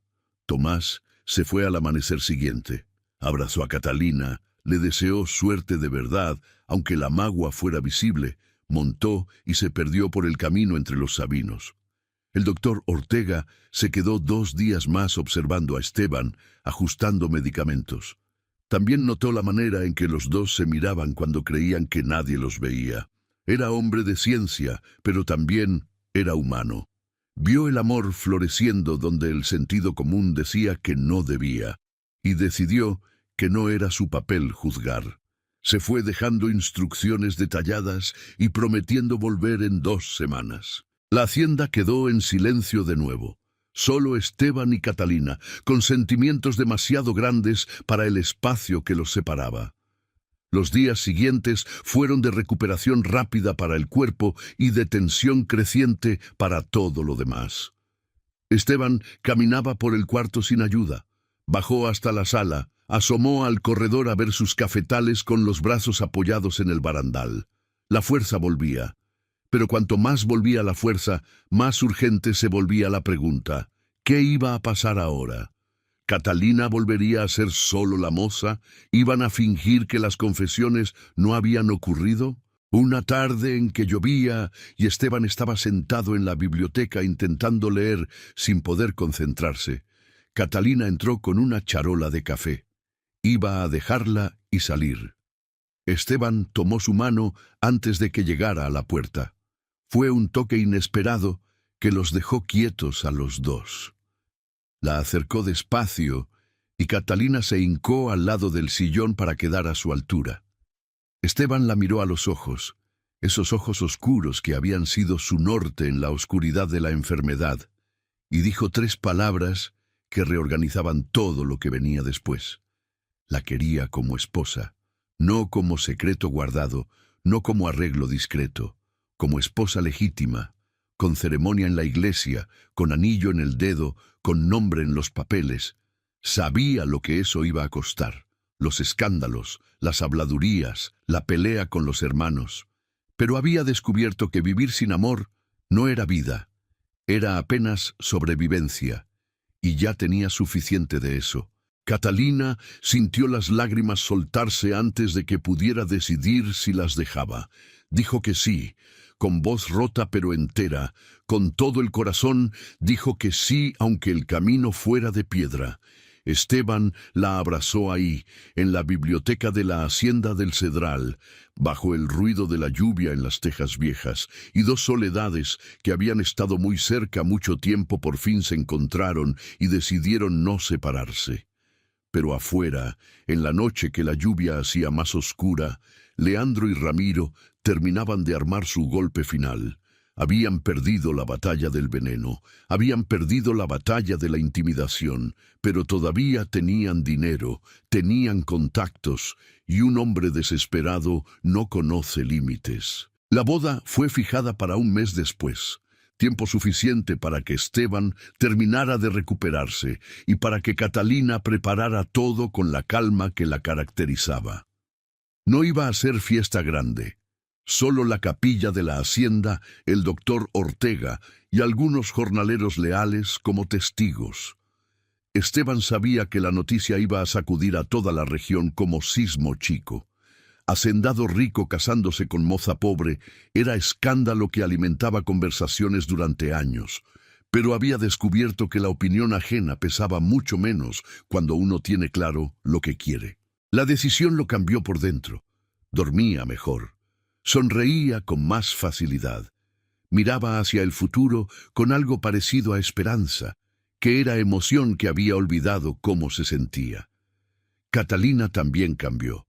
Tomás se fue al amanecer siguiente. Abrazó a Catalina, le deseó suerte de verdad, aunque la magua fuera visible, montó y se perdió por el camino entre los sabinos. El doctor Ortega se quedó 2 días más observando a Esteban, ajustando medicamentos. También notó la manera en que los dos se miraban cuando creían que nadie los veía. Era hombre de ciencia, pero también era humano. Vio el amor floreciendo donde el sentido común decía que no debía, y decidió que no era su papel juzgar. Se fue dejando instrucciones detalladas y prometiendo volver en 2 semanas. La hacienda quedó en silencio de nuevo. Solo Esteban y Catalina, con sentimientos demasiado grandes para el espacio que los separaba. Los días siguientes fueron de recuperación rápida para el cuerpo y de tensión creciente para todo lo demás. Esteban caminaba por el cuarto sin ayuda. Bajó hasta la sala, asomó al corredor a ver sus cafetales con los brazos apoyados en el barandal. La fuerza volvía. Pero cuanto más volvía la fuerza, más urgente se volvía la pregunta. ¿Qué iba a pasar ahora? ¿Catalina volvería a ser solo la moza? ¿Iban a fingir que las confesiones no habían ocurrido? Una tarde en que llovía y Esteban estaba sentado en la biblioteca intentando leer sin poder concentrarse, Catalina entró con una charola de café. Iba a dejarla y salir. Esteban tomó su mano antes de que llegara a la puerta. Fue un toque inesperado que los dejó quietos a los dos. La acercó despacio y Catalina se hincó al lado del sillón para quedar a su altura. Esteban la miró a los ojos, esos ojos oscuros que habían sido su norte en la oscuridad de la enfermedad, y dijo 3 palabras que reorganizaban todo lo que venía después. La quería como esposa, no como secreto guardado, no como arreglo discreto, como esposa legítima, con ceremonia en la iglesia, con anillo en el dedo, con nombre en los papeles. Sabía lo que eso iba a costar, los escándalos, las habladurías, la pelea con los hermanos. Pero había descubierto que vivir sin amor no era vida, era apenas sobrevivencia, y ya tenía suficiente de eso. Catalina sintió las lágrimas soltarse antes de que pudiera decidir si las dejaba. Dijo que sí, con voz rota pero entera, con todo el corazón, dijo que sí aunque el camino fuera de piedra. Esteban la abrazó ahí, en la biblioteca de la hacienda del Cedral, bajo el ruido de la lluvia en las tejas viejas, y 2 soledades que habían estado muy cerca mucho tiempo por fin se encontraron y decidieron no separarse. Pero afuera, en la noche que la lluvia hacía más oscura, Leandro y Ramiro terminaban de armar su golpe final. Habían perdido la batalla del veneno, habían perdido la batalla de la intimidación, pero todavía tenían dinero, tenían contactos, y un hombre desesperado no conoce límites. La boda fue fijada para un mes después, tiempo suficiente para que Esteban terminara de recuperarse y para que Catalina preparara todo con la calma que la caracterizaba. No iba a ser fiesta grande. Solo la capilla de la hacienda, el doctor Ortega y algunos jornaleros leales como testigos. Esteban sabía que la noticia iba a sacudir a toda la región como sismo chico. Hacendado rico casándose con moza pobre era escándalo que alimentaba conversaciones durante años, pero había descubierto que la opinión ajena pesaba mucho menos cuando uno tiene claro lo que quiere. La decisión lo cambió por dentro. Dormía mejor. Sonreía con más facilidad. Miraba hacia el futuro con algo parecido a esperanza, que era emoción que había olvidado cómo se sentía. Catalina también cambió.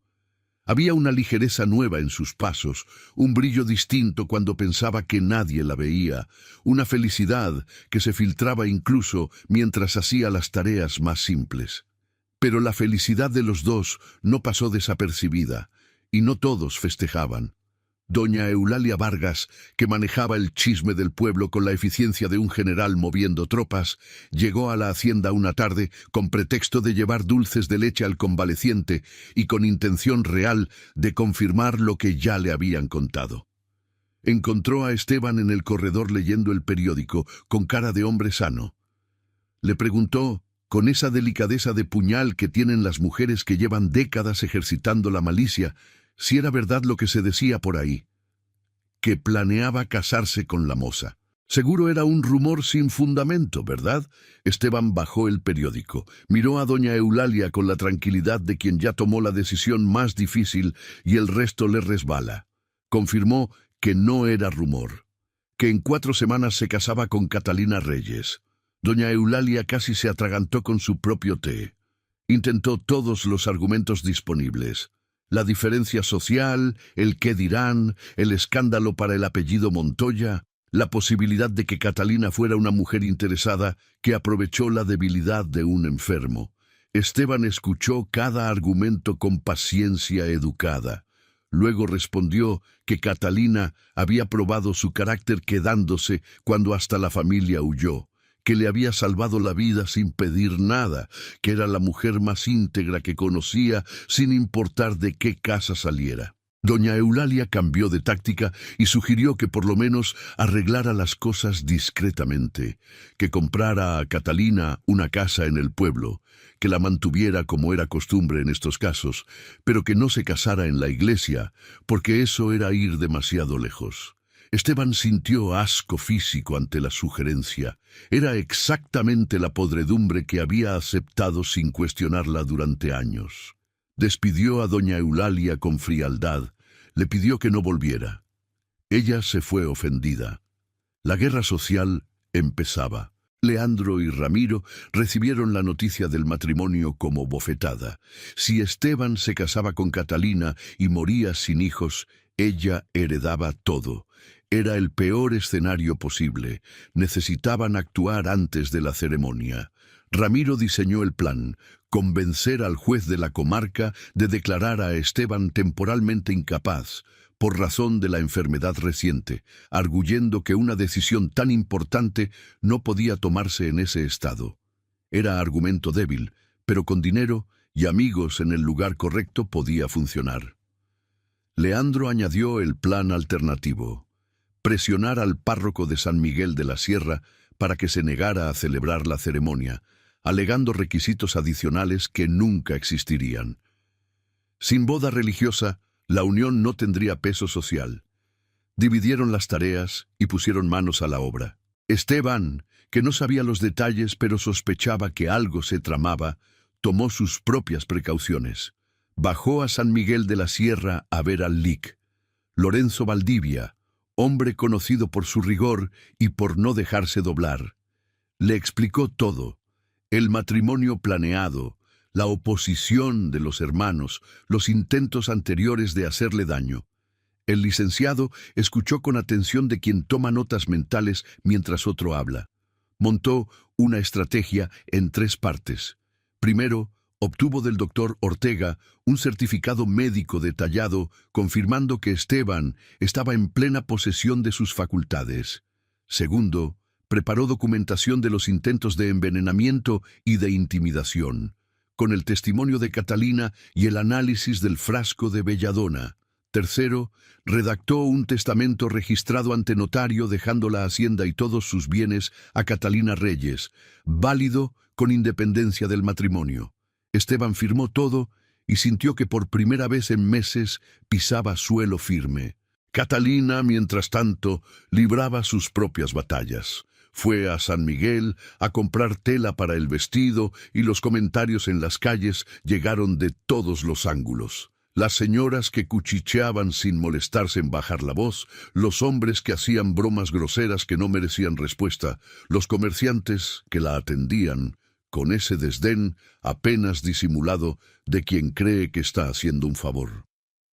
Había una ligereza nueva en sus pasos, un brillo distinto cuando pensaba que nadie la veía, una felicidad que se filtraba incluso mientras hacía las tareas más simples. Pero la felicidad de los dos no pasó desapercibida, y no todos festejaban. Doña Eulalia Vargas, que manejaba el chisme del pueblo con la eficiencia de un general moviendo tropas, llegó a la hacienda una tarde con pretexto de llevar dulces de leche al convaleciente y con intención real de confirmar lo que ya le habían contado. Encontró a Esteban en el corredor leyendo el periódico, con cara de hombre sano. Le preguntó con esa delicadeza de puñal que tienen las mujeres que llevan décadas ejercitando la malicia, si era verdad lo que se decía por ahí, que planeaba casarse con la moza. Seguro era un rumor sin fundamento, ¿verdad? Esteban bajó el periódico, miró a doña Eulalia con la tranquilidad de quien ya tomó la decisión más difícil y el resto le resbala. Confirmó que no era rumor, que en 4 semanas se casaba con Catalina Reyes. Doña Eulalia casi se atragantó con su propio té. Intentó todos los argumentos disponibles. La diferencia social, el qué dirán, el escándalo para el apellido Montoya, la posibilidad de que Catalina fuera una mujer interesada que aprovechó la debilidad de un enfermo. Esteban escuchó cada argumento con paciencia educada. Luego respondió que Catalina había probado su carácter quedándose cuando hasta la familia huyó, que le había salvado la vida sin pedir nada, que era la mujer más íntegra que conocía sin importar de qué casa saliera. Doña Eulalia cambió de táctica y sugirió que por lo menos arreglara las cosas discretamente, que comprara a Catalina una casa en el pueblo, que la mantuviera como era costumbre en estos casos, pero que no se casara en la iglesia, porque eso era ir demasiado lejos. Esteban sintió asco físico ante la sugerencia. Era exactamente la podredumbre que había aceptado sin cuestionarla durante años. Despidió a doña Eulalia con frialdad, le pidió que no volviera. Ella se fue ofendida. La guerra social empezaba. Leandro y Ramiro recibieron la noticia del matrimonio como bofetada. Si Esteban se casaba con Catalina y moría sin hijos, ella heredaba todo. Era el peor escenario posible. Necesitaban actuar antes de la ceremonia. Ramiro diseñó el plan: convencer al juez de la comarca de declarar a Esteban temporalmente incapaz, por razón de la enfermedad reciente, arguyendo que una decisión tan importante no podía tomarse en ese estado. Era argumento débil, pero con dinero y amigos en el lugar correcto podía funcionar. Leandro añadió el plan alternativo: presionar al párroco de San Miguel de la Sierra para que se negara a celebrar la ceremonia, alegando requisitos adicionales que nunca existirían. Sin boda religiosa, la unión no tendría peso social. Dividieron las tareas y pusieron manos a la obra. Esteban, que no sabía los detalles pero sospechaba que algo se tramaba, tomó sus propias precauciones. Bajó a San Miguel de la Sierra a ver al lic. Lorenzo Valdivia, hombre conocido por su rigor y por no dejarse doblar. Le explicó todo: el matrimonio planeado, la oposición de los hermanos, los intentos anteriores de hacerle daño. El licenciado escuchó con atención de quien toma notas mentales mientras otro habla. Montó una estrategia en 3 partes. Primero, obtuvo del doctor Ortega un certificado médico detallado confirmando que Esteban estaba en plena posesión de sus facultades. Segundo, preparó documentación de los intentos de envenenamiento y de intimidación, con el testimonio de Catalina y el análisis del frasco de belladona. Tercero, redactó un testamento registrado ante notario dejando la hacienda y todos sus bienes a Catalina Reyes, válido con independencia del matrimonio. Esteban firmó todo y sintió que por primera vez en meses pisaba suelo firme. Catalina, mientras tanto, libraba sus propias batallas. Fue a San Miguel a comprar tela para el vestido y los comentarios en las calles llegaron de todos los ángulos. Las señoras que cuchicheaban sin molestarse en bajar la voz, los hombres que hacían bromas groseras que no merecían respuesta, los comerciantes que la atendían, con ese desdén apenas disimulado de quien cree que está haciendo un favor.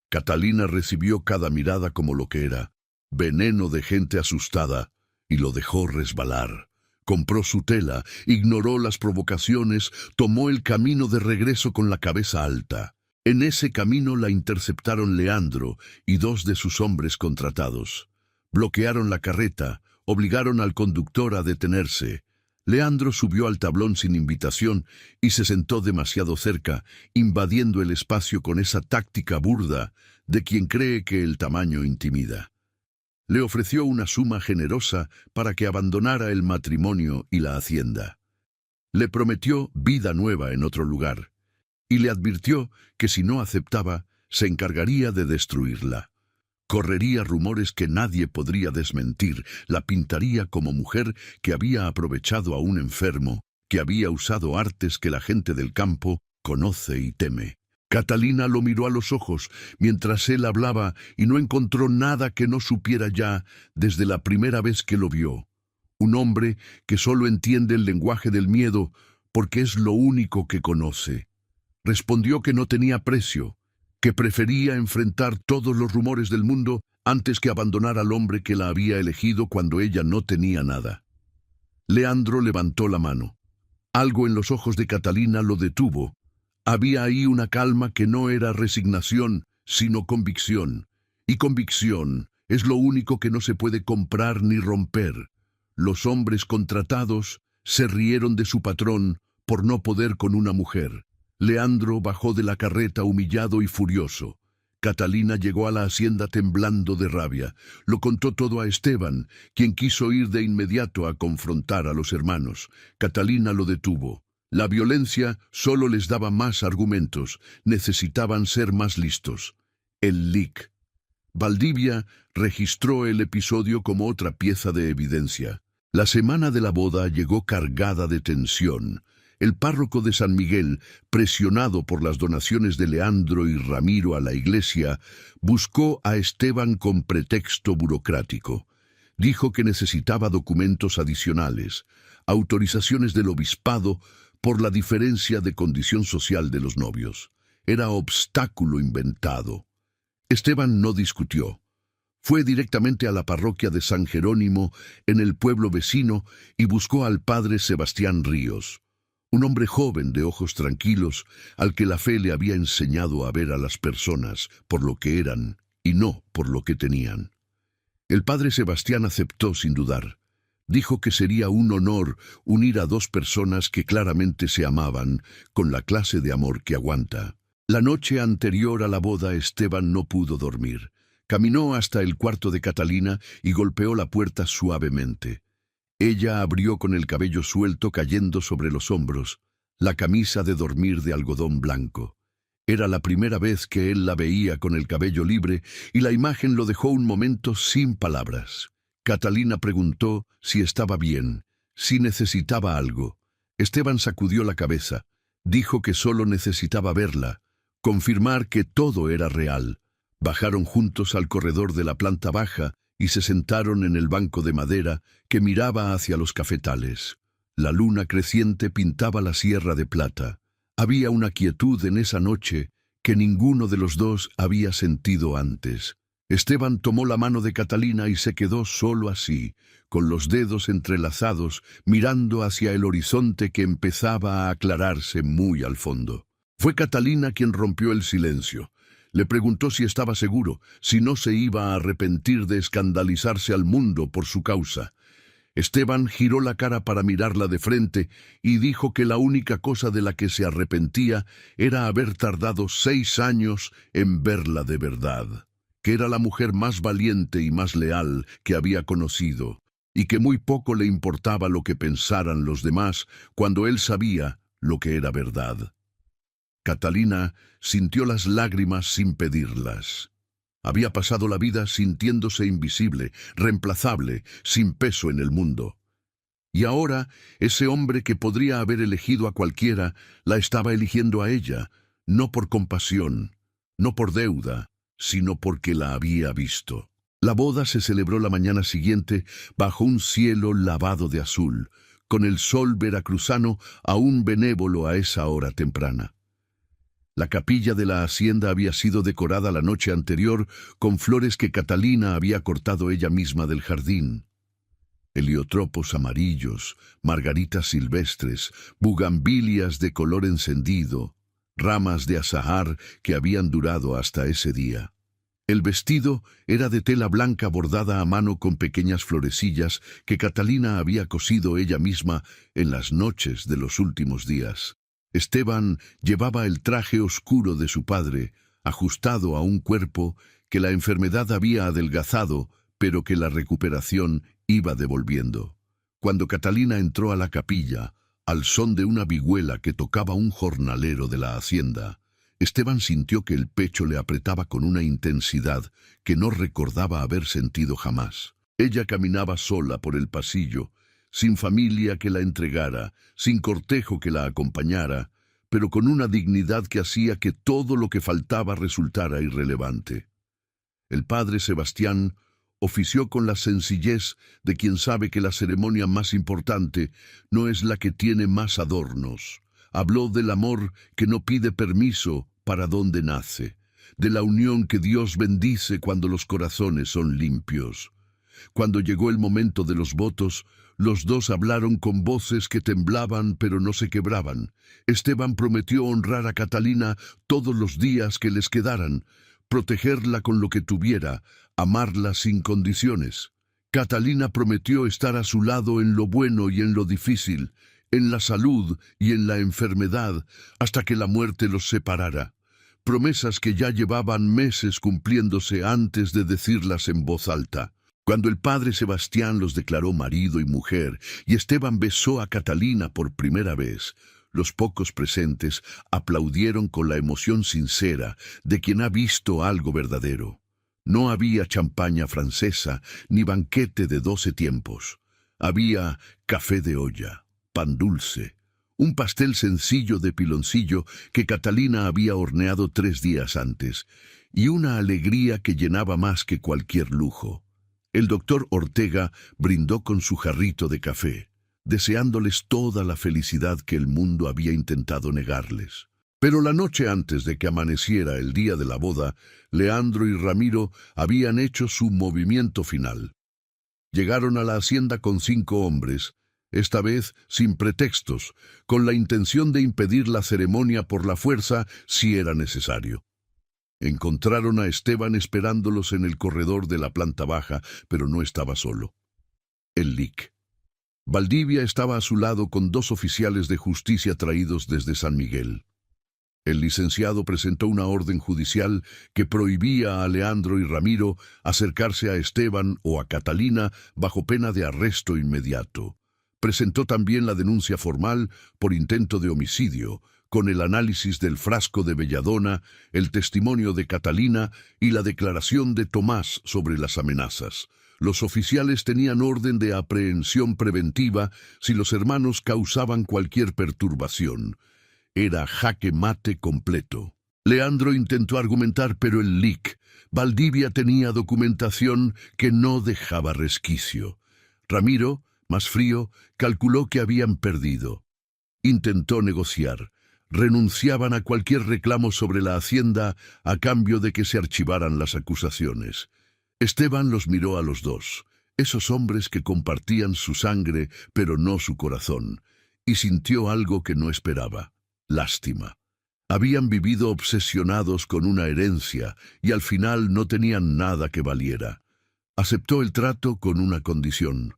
Catalina recibió cada mirada como lo que era: veneno de gente asustada, y lo dejó resbalar. Compró su tela, ignoró las provocaciones, tomó el camino de regreso con la cabeza alta. En ese camino la interceptaron Leandro y 2 de sus hombres contratados. Bloquearon la carreta, obligaron al conductor a detenerse. Leandro subió al tablón sin invitación y se sentó demasiado cerca, invadiendo el espacio con esa táctica burda de quien cree que el tamaño intimida. Le ofreció una suma generosa para que abandonara el matrimonio y la hacienda. Le prometió vida nueva en otro lugar, y le advirtió que si no aceptaba, se encargaría de destruirla. Correría rumores que nadie podría desmentir, la pintaría como mujer que había aprovechado a un enfermo, que había usado artes que la gente del campo conoce y teme. Catalina lo miró a los ojos mientras él hablaba y no encontró nada que no supiera ya desde la primera vez que lo vio. Un hombre que solo entiende el lenguaje del miedo porque es lo único que conoce. Respondió que no tenía precio, que prefería enfrentar todos los rumores del mundo antes que abandonar al hombre que la había elegido cuando ella no tenía nada. Leandro levantó la mano. Algo en los ojos de Catalina lo detuvo. Había ahí una calma que no era resignación, sino convicción. Y convicción es lo único que no se puede comprar ni romper. Los hombres contratados se rieron de su patrón por no poder con una mujer. Leandro bajó de la carreta humillado y furioso. Catalina llegó a la hacienda temblando de rabia. Lo contó todo a Esteban, quien quiso ir de inmediato a confrontar a los hermanos. Catalina lo detuvo. La violencia solo les daba más argumentos. Necesitaban ser más listos. El lic. Valdivia registró el episodio como otra pieza de evidencia. La semana de la boda llegó cargada de tensión. El párroco de San Miguel, presionado por las donaciones de Leandro y Ramiro a la iglesia, buscó a Esteban con pretexto burocrático. Dijo que necesitaba documentos adicionales, autorizaciones del obispado por la diferencia de condición social de los novios. Era obstáculo inventado. Esteban no discutió. Fue directamente a la parroquia de San Jerónimo, en el pueblo vecino, y buscó al padre Sebastián Ríos, un hombre joven de ojos tranquilos, al que la fe le había enseñado a ver a las personas por lo que eran y no por lo que tenían. El padre Sebastián aceptó sin dudar. Dijo que sería un honor unir a dos personas que claramente se amaban, con la clase de amor que aguanta. La noche anterior a la boda Esteban no pudo dormir. Caminó hasta el cuarto de Catalina y golpeó la puerta suavemente. Ella abrió con el cabello suelto cayendo sobre los hombros, la camisa de dormir de algodón blanco. Era la primera vez que él la veía con el cabello libre y la imagen lo dejó un momento sin palabras. Catalina preguntó si estaba bien, si necesitaba algo. Esteban sacudió la cabeza. Dijo que solo necesitaba verla, confirmar que todo era real. Bajaron juntos al corredor de la planta baja y se sentaron en el banco de madera que miraba hacia los cafetales. La luna creciente pintaba la Sierra de Plata. Había una quietud en esa noche que ninguno de los dos había sentido antes. Esteban tomó la mano de Catalina y se quedó solo así, con los dedos entrelazados, mirando hacia el horizonte que empezaba a aclararse muy al fondo. Fue Catalina quien rompió el silencio. Le preguntó si estaba seguro, si no se iba a arrepentir de escandalizarse al mundo por su causa. Esteban giró la cara para mirarla de frente y dijo que la única cosa de la que se arrepentía era haber tardado 6 años en verla de verdad, que era la mujer más valiente y más leal que había conocido, y que muy poco le importaba lo que pensaran los demás cuando él sabía lo que era verdad. Catalina sintió las lágrimas sin pedirlas. Había pasado la vida sintiéndose invisible, reemplazable, sin peso en el mundo. Y ahora, ese hombre que podría haber elegido a cualquiera, la estaba eligiendo a ella, no por compasión, no por deuda, sino porque la había visto. La boda se celebró la mañana siguiente bajo un cielo lavado de azul, con el sol veracruzano aún benévolo a esa hora temprana. La capilla de la hacienda había sido decorada la noche anterior con flores que Catalina había cortado ella misma del jardín. Heliotropos amarillos, margaritas silvestres, bugambilias de color encendido, ramas de azahar que habían durado hasta ese día. El vestido era de tela blanca bordada a mano con pequeñas florecillas que Catalina había cosido ella misma en las noches de los últimos días. Esteban llevaba el traje oscuro de su padre, ajustado a un cuerpo que la enfermedad había adelgazado, pero que la recuperación iba devolviendo. Cuando Catalina entró a la capilla, Al son de una vihuela que tocaba un jornalero de la hacienda, Esteban sintió que el pecho le apretaba con una intensidad que no recordaba haber sentido jamás. Ella caminaba sola por el pasillo, sin familia que la entregara, sin cortejo que la acompañara, pero con una dignidad que hacía que todo lo que faltaba resultara irrelevante. El padre Sebastián ofició con la sencillez de quien sabe que la ceremonia más importante no es la que tiene más adornos. Habló del amor que no pide permiso para donde nace, de la unión que Dios bendice cuando los corazones son limpios. Cuando llegó el momento de los votos, los dos hablaron con voces que temblaban pero no se quebraban. Esteban prometió honrar a Catalina todos los días que les quedaran, protegerla con lo que tuviera, amarla sin condiciones. Catalina prometió estar a su lado en lo bueno y en lo difícil, en la salud y en la enfermedad, hasta que la muerte los separara. Promesas que ya llevaban meses cumpliéndose antes de decirlas en voz alta. Cuando el padre Sebastián los declaró marido y mujer, y Esteban besó a Catalina por primera vez, los pocos presentes aplaudieron con la emoción sincera de quien ha visto algo verdadero. No había champaña francesa ni banquete de 12 tiempos. Había café de olla, pan dulce, un pastel sencillo de piloncillo que Catalina había horneado 3 días antes, y una alegría que llenaba más que cualquier lujo. El doctor Ortega brindó con su jarrito de café, deseándoles toda la felicidad que el mundo había intentado negarles. Pero la noche antes de que amaneciera el día de la boda, Leandro y Ramiro habían hecho su movimiento final. Llegaron a la hacienda con 5 hombres, esta vez sin pretextos, con la intención de impedir la ceremonia por la fuerza si era necesario. Encontraron a Esteban esperándolos en el corredor de la planta baja, pero no estaba solo. El LIC. Valdivia estaba a su lado con 2 oficiales de justicia traídos desde San Miguel. El licenciado presentó una orden judicial que prohibía a Leandro y Ramiro acercarse a Esteban o a Catalina bajo pena de arresto inmediato. Presentó también la denuncia formal por intento de homicidio, con el análisis del frasco de belladona, el testimonio de Catalina y la declaración de Tomás sobre las amenazas. Los oficiales tenían orden de aprehensión preventiva si los hermanos causaban cualquier perturbación. Era jaque mate completo. Leandro intentó argumentar, pero el LIC, Valdivia, tenía documentación que no dejaba resquicio. Ramiro, más frío, calculó que habían perdido. Intentó negociar. Renunciaban a cualquier reclamo sobre la hacienda a cambio de que se archivaran las acusaciones. Esteban los miró a los dos, esos hombres que compartían su sangre pero no su corazón, y sintió algo que no esperaba: lástima. Habían vivido obsesionados con una herencia y al final no tenían nada que valiera. Aceptó el trato con una condición.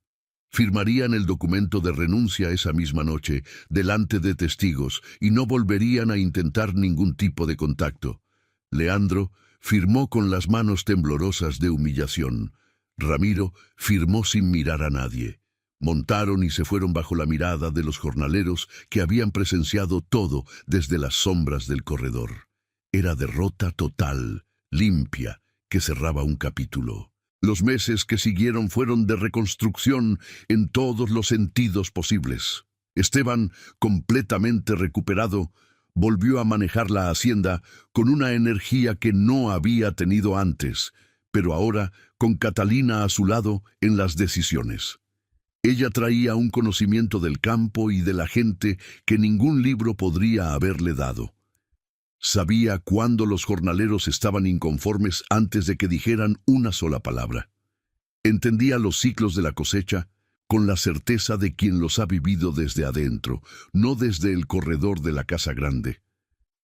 Firmarían el documento de renuncia esa misma noche, delante de testigos, y no volverían a intentar ningún tipo de contacto. Leandro firmó con las manos temblorosas de humillación. Ramiro firmó sin mirar a nadie. Montaron y se fueron bajo la mirada de los jornaleros que habían presenciado todo desde las sombras del corredor. Era derrota total, limpia, que cerraba un capítulo. Los meses que siguieron fueron de reconstrucción en todos los sentidos posibles. Esteban, completamente recuperado, volvió a manejar la hacienda con una energía que no había tenido antes, pero ahora con Catalina a su lado en las decisiones. Ella traía un conocimiento del campo y de la gente que ningún libro podría haberle dado. Sabía cuándo los jornaleros estaban inconformes antes de que dijeran una sola palabra. Entendía los ciclos de la cosecha con la certeza de quien los ha vivido desde adentro, no desde el corredor de la casa grande.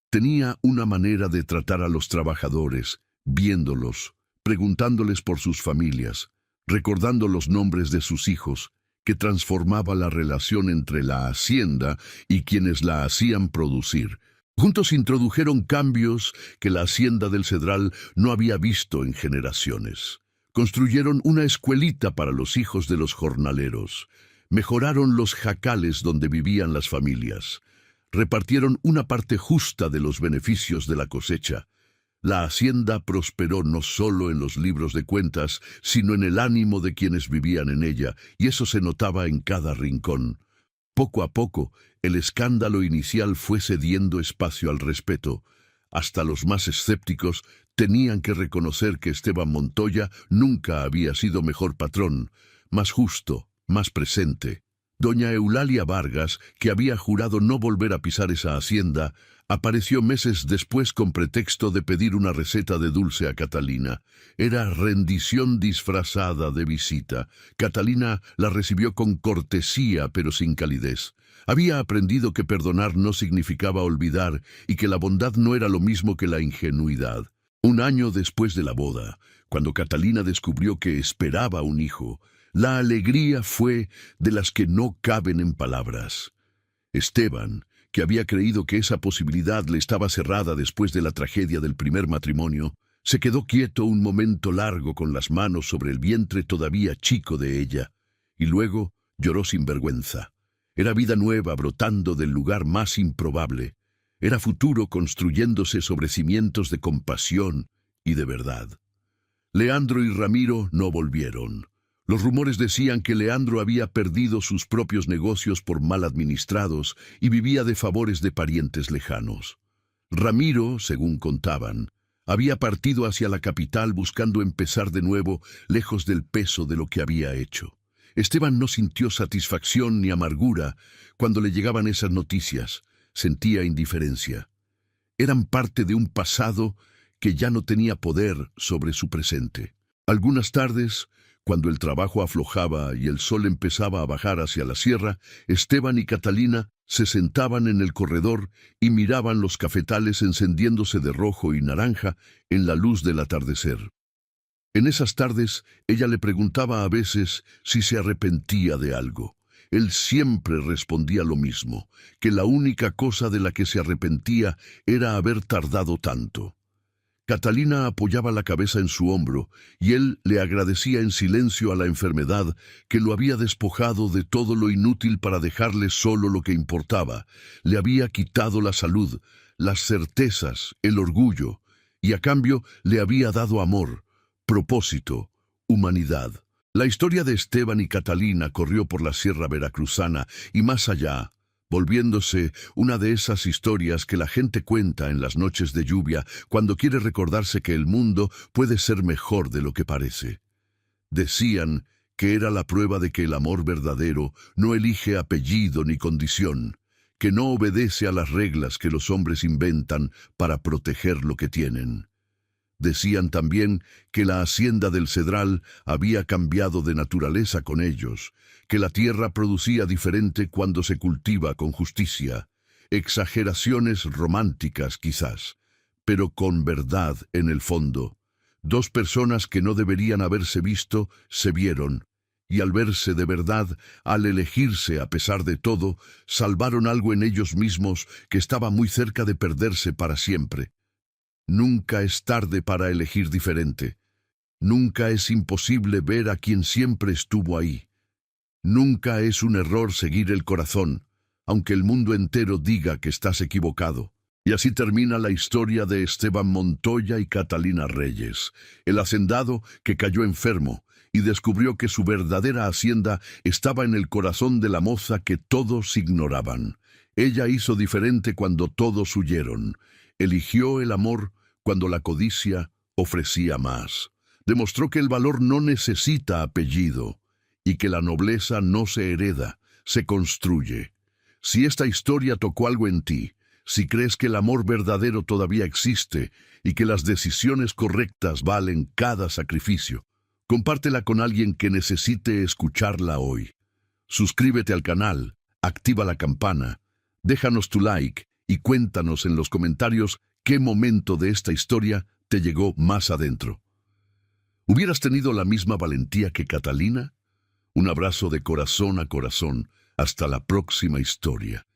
Tenía una manera de tratar a los trabajadores, viéndolos, preguntándoles por sus familias, recordando los nombres de sus hijos, que transformaba la relación entre la hacienda y quienes la hacían producir. Juntos introdujeron cambios que la hacienda del Cedral no había visto en generaciones. Construyeron una escuelita para los hijos de los jornaleros. Mejoraron los jacales donde vivían las familias. Repartieron una parte justa de los beneficios de la cosecha. La hacienda prosperó no solo en los libros de cuentas, sino en el ánimo de quienes vivían en ella, y eso se notaba en cada rincón. Poco a poco, el escándalo inicial fue cediendo espacio al respeto. Hasta los más escépticos tenían que reconocer que Esteban Montoya nunca había sido mejor patrón, más justo, más presente. Doña Eulalia Vargas, que había jurado no volver a pisar esa hacienda, apareció meses después con pretexto de pedir una receta de dulce a Catalina. Era rendición disfrazada de visita. Catalina la recibió con cortesía, pero sin calidez. Había aprendido que perdonar no significaba olvidar y que la bondad no era lo mismo que la ingenuidad. Un año después de la boda, cuando Catalina descubrió que esperaba un hijo, la alegría fue de las que no caben en palabras. Esteban, que había creído que esa posibilidad le estaba cerrada después de la tragedia del primer matrimonio, se quedó quieto un momento largo con las manos sobre el vientre todavía chico de ella, y luego lloró sin vergüenza. Era vida nueva brotando del lugar más improbable. Era futuro construyéndose sobre cimientos de compasión y de verdad. Leandro y Ramiro no volvieron. Los rumores decían que Leandro había perdido sus propios negocios por mal administrados y vivía de favores de parientes lejanos. Ramiro, según contaban, había partido hacia la capital buscando empezar de nuevo, lejos del peso de lo que había hecho. Esteban no sintió satisfacción ni amargura cuando le llegaban esas noticias. Sentía indiferencia. Eran parte de un pasado que ya no tenía poder sobre su presente. Algunas tardes, cuando el trabajo aflojaba y el sol empezaba a bajar hacia la sierra, Esteban y Catalina se sentaban en el corredor y miraban los cafetales encendiéndose de rojo y naranja en la luz del atardecer. En esas tardes, ella le preguntaba a veces si se arrepentía de algo. Él siempre respondía lo mismo, que la única cosa de la que se arrepentía era haber tardado tanto. Catalina apoyaba la cabeza en su hombro, y él le agradecía en silencio a la enfermedad que lo había despojado de todo lo inútil para dejarle solo lo que importaba. Le había quitado la salud, las certezas, el orgullo, y a cambio le había dado amor, propósito, humanidad. La historia de Esteban y Catalina corrió por la sierra veracruzana y más allá, volviéndose una de esas historias que la gente cuenta en las noches de lluvia cuando quiere recordarse que el mundo puede ser mejor de lo que parece. Decían que era la prueba de que el amor verdadero no elige apellido ni condición, que no obedece a las reglas que los hombres inventan para proteger lo que tienen. Decían también que la hacienda del Cedral había cambiado de naturaleza con ellos, que la tierra producía diferente cuando se cultiva con justicia. Exageraciones románticas quizás, pero con verdad en el fondo. Dos personas que no deberían haberse visto, se vieron, y al verse de verdad, al elegirse a pesar de todo, salvaron algo en ellos mismos que estaba muy cerca de perderse para siempre. Nunca es tarde para elegir diferente. Nunca es imposible ver a quien siempre estuvo ahí. Nunca es un error seguir el corazón, aunque el mundo entero diga que estás equivocado. Y así termina la historia de Esteban Montoya y Catalina Reyes, el hacendado que cayó enfermo y descubrió que su verdadera hacienda estaba en el corazón de la moza que todos ignoraban. Ella hizo diferente cuando todos huyeron. Eligió el amor cuando la codicia ofrecía más. Demostró que el valor no necesita apellido y que la nobleza no se hereda, se construye. Si esta historia tocó algo en ti, si crees que el amor verdadero todavía existe y que las decisiones correctas valen cada sacrificio, compártela con alguien que necesite escucharla hoy. Suscríbete al canal, activa la campana, déjanos tu like y cuéntanos en los comentarios qué momento de esta historia te llegó más adentro. ¿Hubieras tenido la misma valentía que Catalina? Un abrazo de corazón a corazón. Hasta la próxima historia.